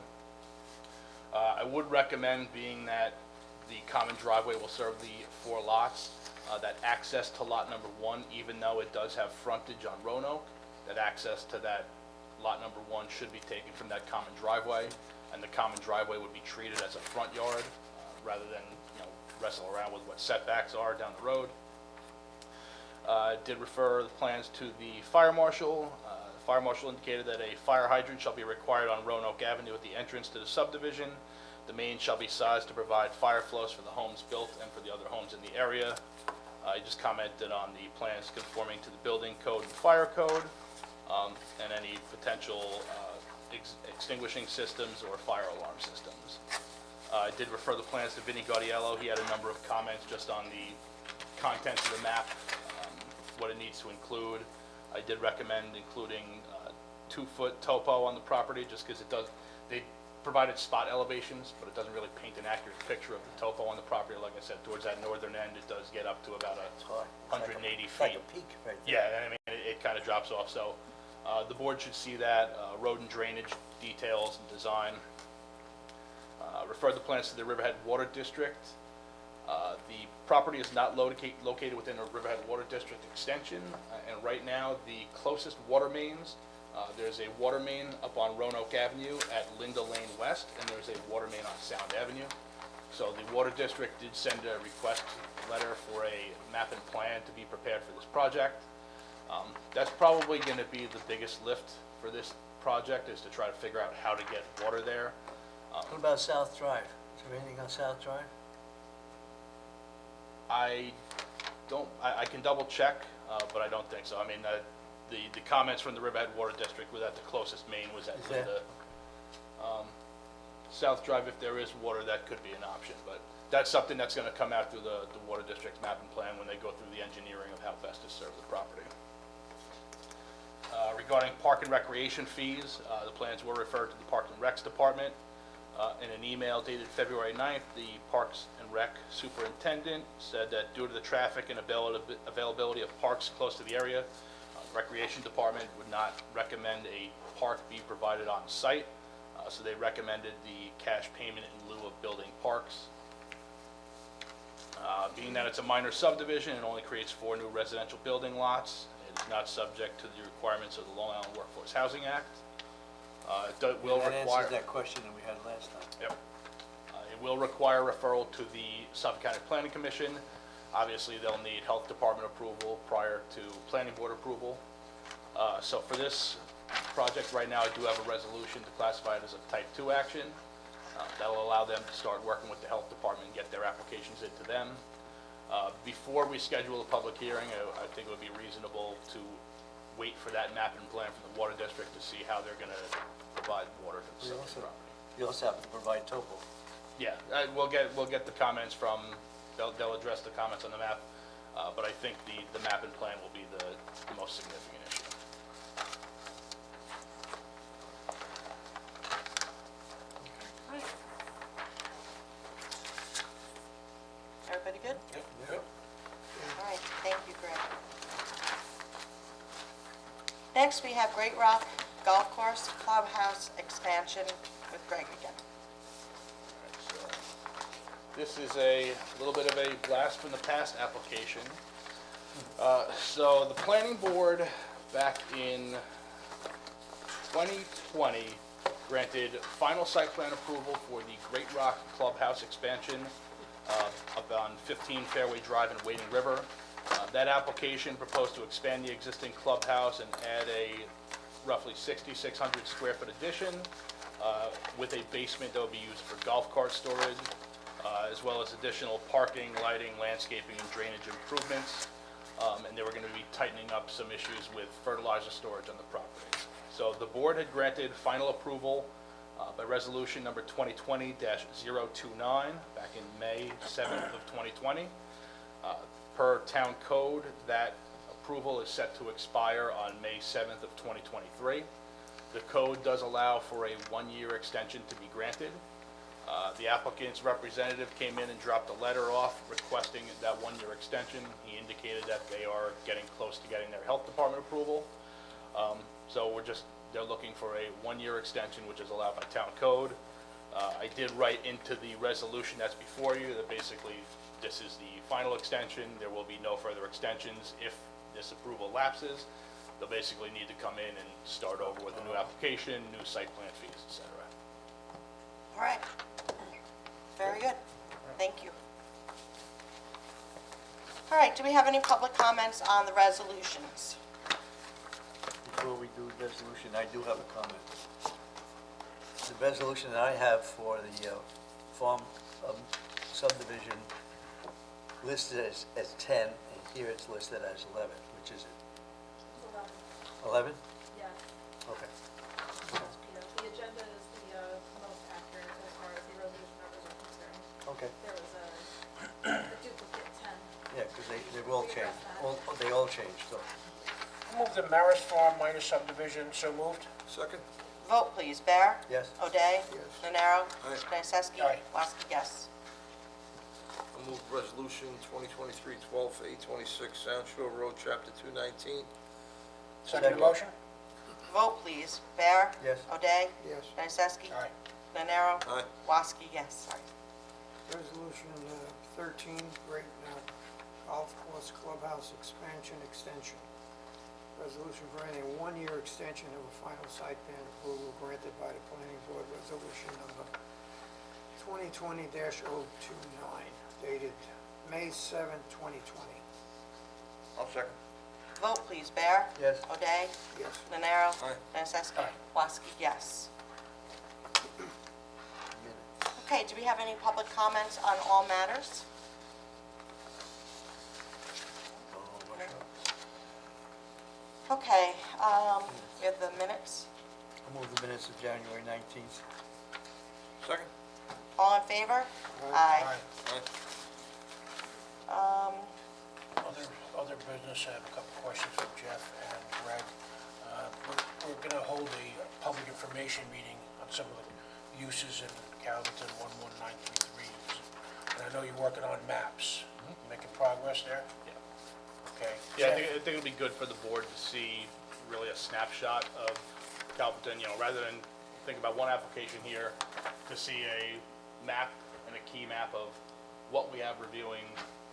I would recommend, being that the common driveway will serve the 4 lots, that access to lot number 1, even though it does have frontage on Roanoke, that access to that lot number 1 should be taken from that common driveway, and the common driveway would be treated as a front yard, rather than, wrestle around with what setbacks are down the road. Did refer the plans to the fire marshal. The fire marshal indicated that a fire hydrant shall be required on Roanoke Avenue at the entrance to the subdivision. The main shall be sized to provide fire flows for the homes built and for the other homes in the area. I just commented on the plans conforming to the building code and fire code, and any potential extinguishing systems or fire alarm systems. I did refer the plans to Vinnie Gaudiello. He had a number of comments just on the contents of the map, what it needs to include. I did recommend including 2-foot topo on the property, just because they provided spot elevations, but it doesn't really paint an accurate picture of the topo on the property. Like I said, towards that northern end, it does get up to about 180 feet. It's like a peak right there. Yeah, I mean, it kind of drops off, so the board should see that, road and drainage details and design. Referred the plans to the Riverhead Water District. The property is not located within a Riverhead Water District extension, and right now, the closest water mains, there's a water main up on Roanoke Avenue at Linda Lane West, and there's a water main on Sound Avenue. So the Water District did send a request letter for a map and plan to be prepared for this project. That's probably going to be the biggest lift for this project, is to try to figure out how to get water there. What about South Drive? Is there anything on South Drive? I can double check, but I don't think so. I mean, the comments from the Riverhead Water District were that the closest main was at Is there? Linda. South Drive, if there is water, that could be an option, but that's something that's gonna come out through the Water District's map and plan when they go through the engineering of how best to serve the property. Regarding park and recreation fees, the plans were referred to the Parks and Recs Department. In an email dated February 9th, the Parks and Rec Superintendent said that due to the traffic and availability of parks close to the area, the Recreation Department would not recommend a park be provided on site, so they recommended the cash payment in lieu of building parks. Being that it's a minor subdivision, it only creates 4 new residential building lots. It is not subject to the requirements of the Long Island Workforce Housing Act. Will That require. answers that question that we had last time. Yep. It will require referral to the Suffolk County Planning Commission. Obviously, they'll need Health Department approval prior to Planning Board approval. So for this project right now, I do have a resolution to classify it as a Type 2 action. That'll allow them to start working with the Health Department and get their applications into them. Before we schedule a public hearing, I think it would be reasonable to wait for that map and plan from the Water District to see how they're going to provide water to the subject property. You also have to provide topo. Yeah, we'll get the comments from, they'll address the comments on the map, but I think the map and plan will be the most significant issue. Everybody good? Yep. All Next, we have Great Rock Golf Course Clubhouse expansion with Greg again. So, this is a little bit of a blast from the past application. So the planning board back in 2020 granted final site plan approval for the Great Rock Clubhouse expansion up on 15 Fairway Drive in Wading River. That application proposed to expand the existing clubhouse and add a roughly 6,600 square foot addition with a basement that would be used for golf cart storage, as well as additional parking, lighting, landscaping, and drainage improvements. And they were going to be tightening up some issues with fertilizer storage on the property. So the board had granted final approval by resolution number 2020-029 back in May 7th of 2020. Per town code, that approval is set to expire on May 7th of 2023. The code does allow for a one-year extension to be granted. The applicant's representative came in and dropped a letter off requesting that one-year extension. He indicated that they are getting close to getting their health department approval. So they're looking for a one-year extension, which is allowed by town code. I did write into the resolution that's before you that basically this is the final extension. There will be no further extensions. If this approval lapses, they'll basically need to come in and start over with a new application, new site plan fees, et cetera. All right. Very good. Thank you. All right, do we have any public comments on the resolutions? Before we do the resolution, I do have a comment. The resolution that I have for the farm subdivision listed as 10, and here it's listed as 11, which is it? 11? Yeah, Okay. yeah, the agenda is the most accurate as far as the resolution numbers are concerned. Okay. There was a duplicate 10. Yeah, because they will change. They all changed, so. Move the Maris Farm minor subdivision, so moved. Second? Vote, please. Bear? Yes. O'Day? Yes. Nenaro? Aye. Nacesky? Aye. Woski, yes. I move resolution 2023-12-826, Sound Shore Road, Chapter 219. Second motion? Vote, please. Bear? Yes. O'Day? Yes. Nacesky? Aye. Nenaro? Aye. Woski, yes. Sorry. Resolution 13, Great Golf Course Clubhouse Expansion Extension. Resolution granting a one-year extension of a final site plan approval granted by the Planning Board, resolution number 2020-029, dated May 7, 2020. I'll second. Vote, please. Bear? Yes. O'Day? Yes. Nenaro? Aye. Nacesky? Aye. Woski, yes. Okay, do we have any public comments on all matters? Okay, we have the minutes. I move the minutes of January 19th. Second? All in favor? Aye. Aye. Other business, I have a couple questions for Jeff and Greg. We're going to hold a public information meeting on some of the uses in Calverton 11933. And I know you're working on maps. Making progress there? Yeah. Okay. Yeah, Jeff? I think it'll be good for the board to see really a snapshot of Calverton, rather than think about one application here, to see a map and a key map of what we have reviewing,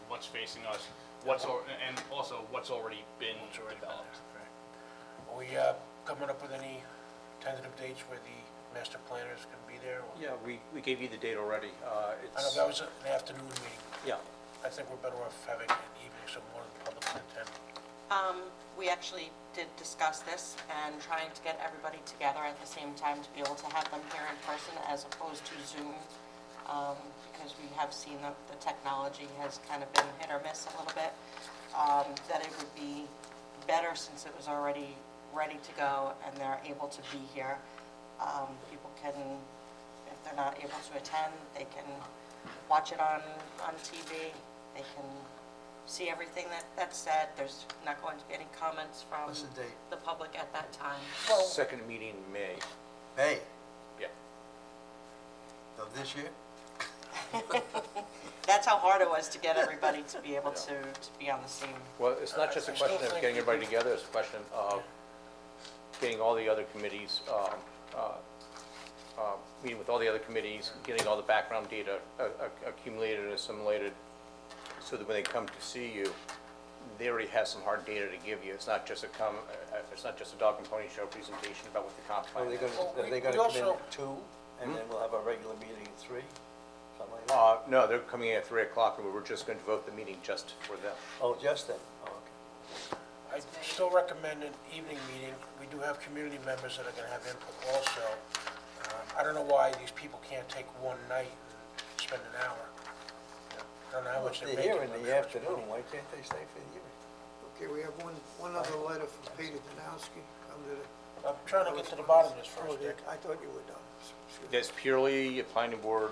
what's facing us, and also what's already been It's already been developed. there, okay. Are we coming up with any tentative dates where the master planners can be there? or- Yeah, we gave you the date already. I know that was an afternoon meeting. Yeah, I think we're better off having an evening so more of the public can attend. We actually did discuss this and trying to get everybody together at the same time to be able to have them here in person as opposed to Zoom, because we have seen that the technology has kind of been hit or miss a little bit, that it would be better since it was already ready to go and they're able to be here. People can, if they're not able to attend, they can watch it on TV. They can see everything that's said. There's not going to be any comments from What's the date? the public at that time. second meeting in May. May Yeah. of this year? That's how hard it was to get everybody to be able to be on the same. Well, it's not just a I still question of think getting that everybody we- together, it's a question of getting all the other committees, meeting with all the other committees, getting all the background data accumulated and assimilated, so that when they come to see you, they already have some hard data to give you. It's not just it's not just a dog and pony show presentation about what the comp Are plan they is. gonna, are they we gonna come in also- at 2, and then we'll have a regular meeting at 3? Something like that? No, they're coming in at 3 o'clock, and we were just going to vote the meeting just for them. Oh, just then? Oh, okay. I still recommend an evening meeting. We do have community members that are gonna have input also. I don't know why these people can't take one night and spend an hour. I don't know how Well, much if they're they're making. here in but the for much afternoon, money. why can't they stay for the evening? Okay, we have one other letter from Peter Danowski under the... I'm trying to get to the bottom of this Oh, first, Dick. I thought you were done. Excuse me. That's purely a planning board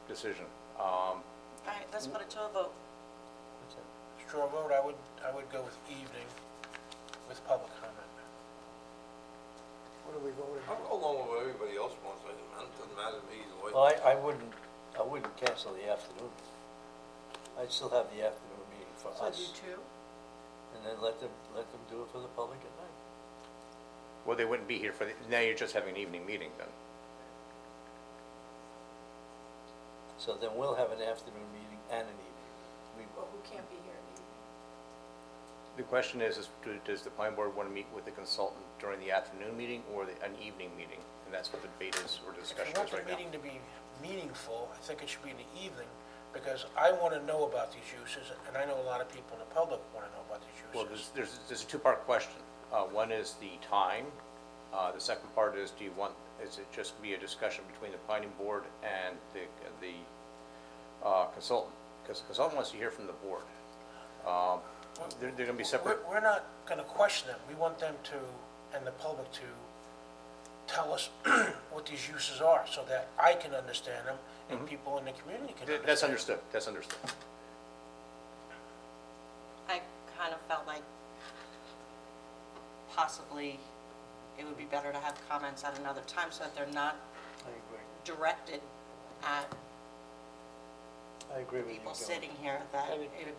decision. All right, let's put it to a vote. What's that? Straw vote, I would go with evening with public comment. What are we voting? I'll go along with what everybody else wants, it doesn't matter to me either way. Well, I wouldn't cancel the afternoon. I'd still have the afternoon meeting for So us, do two? and then let them do it for the public at night. Well, they wouldn't be here for now you're just having an evening meeting then. So then we'll have an afternoon meeting and an evening. Well, who can't be here in the evening? The question is does the planning board want to meet with the consultant during the afternoon meeting or an evening meeting? And that's what the debate is, or If discussion you want is the right now. meeting to be meaningful, I think it should be in the evening, because I want to know about these uses, and I know a lot of people in the public want to know about these Well, uses. there's a two-part question. One is the time. The second part is, is it just be a discussion between the planning board and the consultant? Because the consultant wants to hear from the board. They're going to be separate. We're not going to question them. We want them to, and the public to, tell us what these uses are, so that I can understand them, and people in the community can understand. That's understood, that's understood. I kind of felt like possibly it would be better to have comments at another time so that they're not I agree. directed at I agree with you, people Joe. sitting here, that And it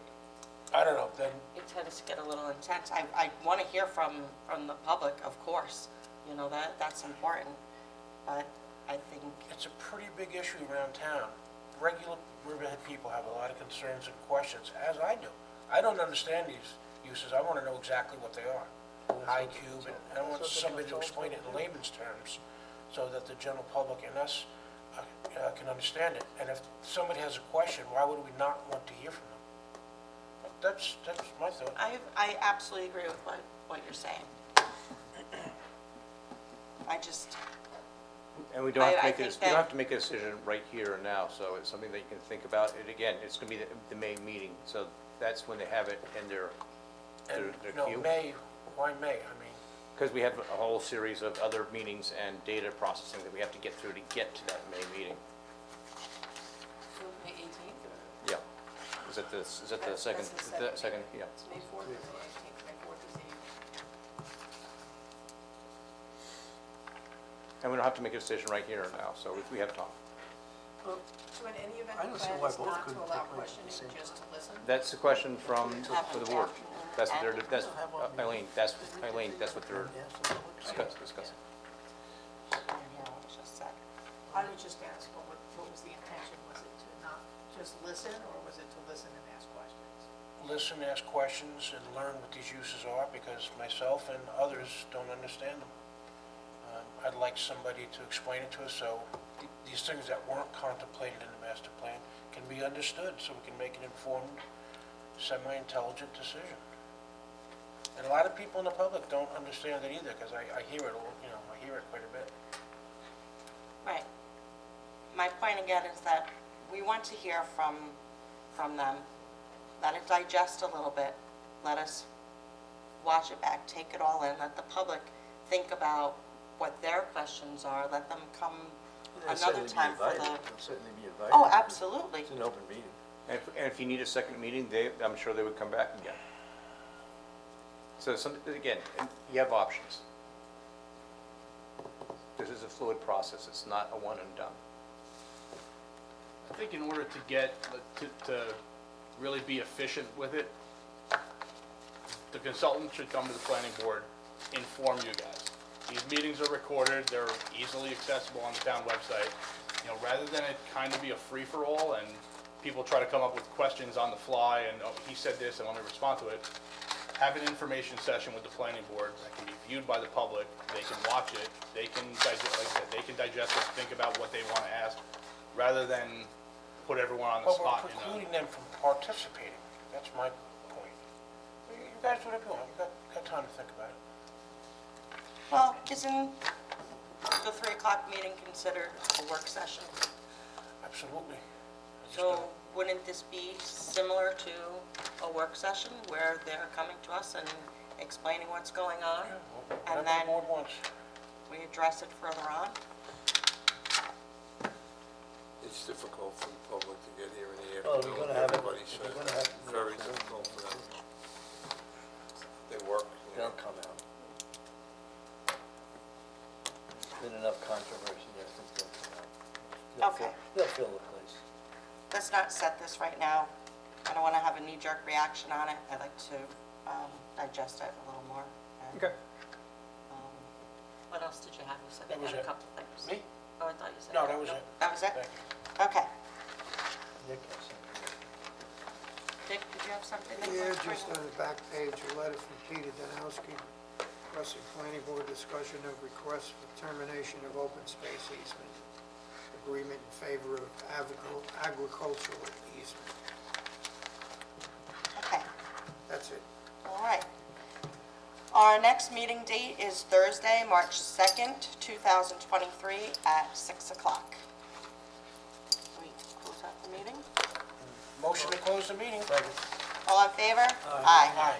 I don't know, then, it tends to get a little intense. I want to hear from the public, of course, you know, that's important, but I think, it's a pretty big issue around town. Regular Riverhead people have a lot of concerns and questions, as I do. I don't understand these uses. I want to know exactly what they are. High cube, and I want somebody to explain it in layman's terms so that the general public and us can understand it. And if somebody has a question, why would we not want to hear from them? That's my thought. I absolutely agree with what you're saying. I just, And we don't have to I make think this, we don't that- have to make a decision right here and now, so it's something that you can think about. And again, it's going to be the May meeting, so that's when they have it in their And, queue. why May? I mean, Because we have a whole series of other meetings and data processing that we have to get through to get to that May meeting. So May 18th? Yeah. Is it the second, That's the second, yeah. It's May 4th or May 18th, May 4th is the 8th. And we don't have to make a decision right here and now, so we have time. So in any event, I the don't see plan why is both not to couldn't allow take place at the questioning, same just to listen? That's the question for the board. That's what And- that's, Eileen, that's what they're discussing. just a sec. I would just ask, what was the intention? Was it to not just listen, or was it to listen and ask questions? listen, ask questions, and learn what these uses are, because myself and others don't understand them. I'd like somebody to explain it to us, so these things that weren't contemplated in the master plan can be understood, so we can make an informed, semi-intelligent decision. And a lot of people in the public don't understand it either, because I hear it all, I hear it quite a bit. Right. My point again is that we want to hear from them. Let it digest a little bit. Let us watch it back, take it all in, let the public think about what their questions are, let them come They'll another certainly be time for invited. the... They'll certainly be invited. Oh, absolutely. It's an open meeting. And if you need a second meeting, I'm sure they would come back again. So again, you have options. This is a fluid process, it's not a one and done. I think in order to get, to really be efficient with it, the consultant should come to the planning board inform you guys. These meetings are recorded, they're easily accessible on the town website. You know, rather than it kind of be a free-for-all and people try to come up with questions on the fly and, oh, he said this and let me respond to it, have an information session with the planning board that can be viewed by the public. They can watch it, they can digest, like I said, they can digest it, think about what they want to ask, rather than put everyone on the But we're spot, you know. precluding them from participating. That's my point. You guys do whatever you want. You got time to think about it. Well, isn't the 3 o'clock meeting considered a work session? Absolutely. I just So don't- wouldn't this be similar to a work session where they're coming to us and explaining what's going on? Whatever And then the board wants. we address it further on? It's difficult for the public to get here in the Well, afternoon. we're gonna have it- Everybody we're says gonna have- it's very difficult for them. They work, you know. They'll come out. There's been enough controversy, I think they'll come out. Okay. They'll fill the place. Let's not set this right now. I don't want to have a knee-jerk reaction on it. I'd like to digest it a little more. And, What else did you have? You said That you was had a it. couple things. Me? Oh, I thought you said. No, that was it. That was it? Thank you. Okay. Nick has something. Dick, did you have something? that you Yeah, wanted to bring just up? on the back page, a letter from Peter Danowski requesting planning board discussion of request for termination of open space easement agreement in favor of agricultural easement. Okay. That's it. All right. Our next meeting date is Thursday, March 2nd, 2023 at 6 o'clock. We close out the meeting? Motion to close the meeting? All in favor? Aye.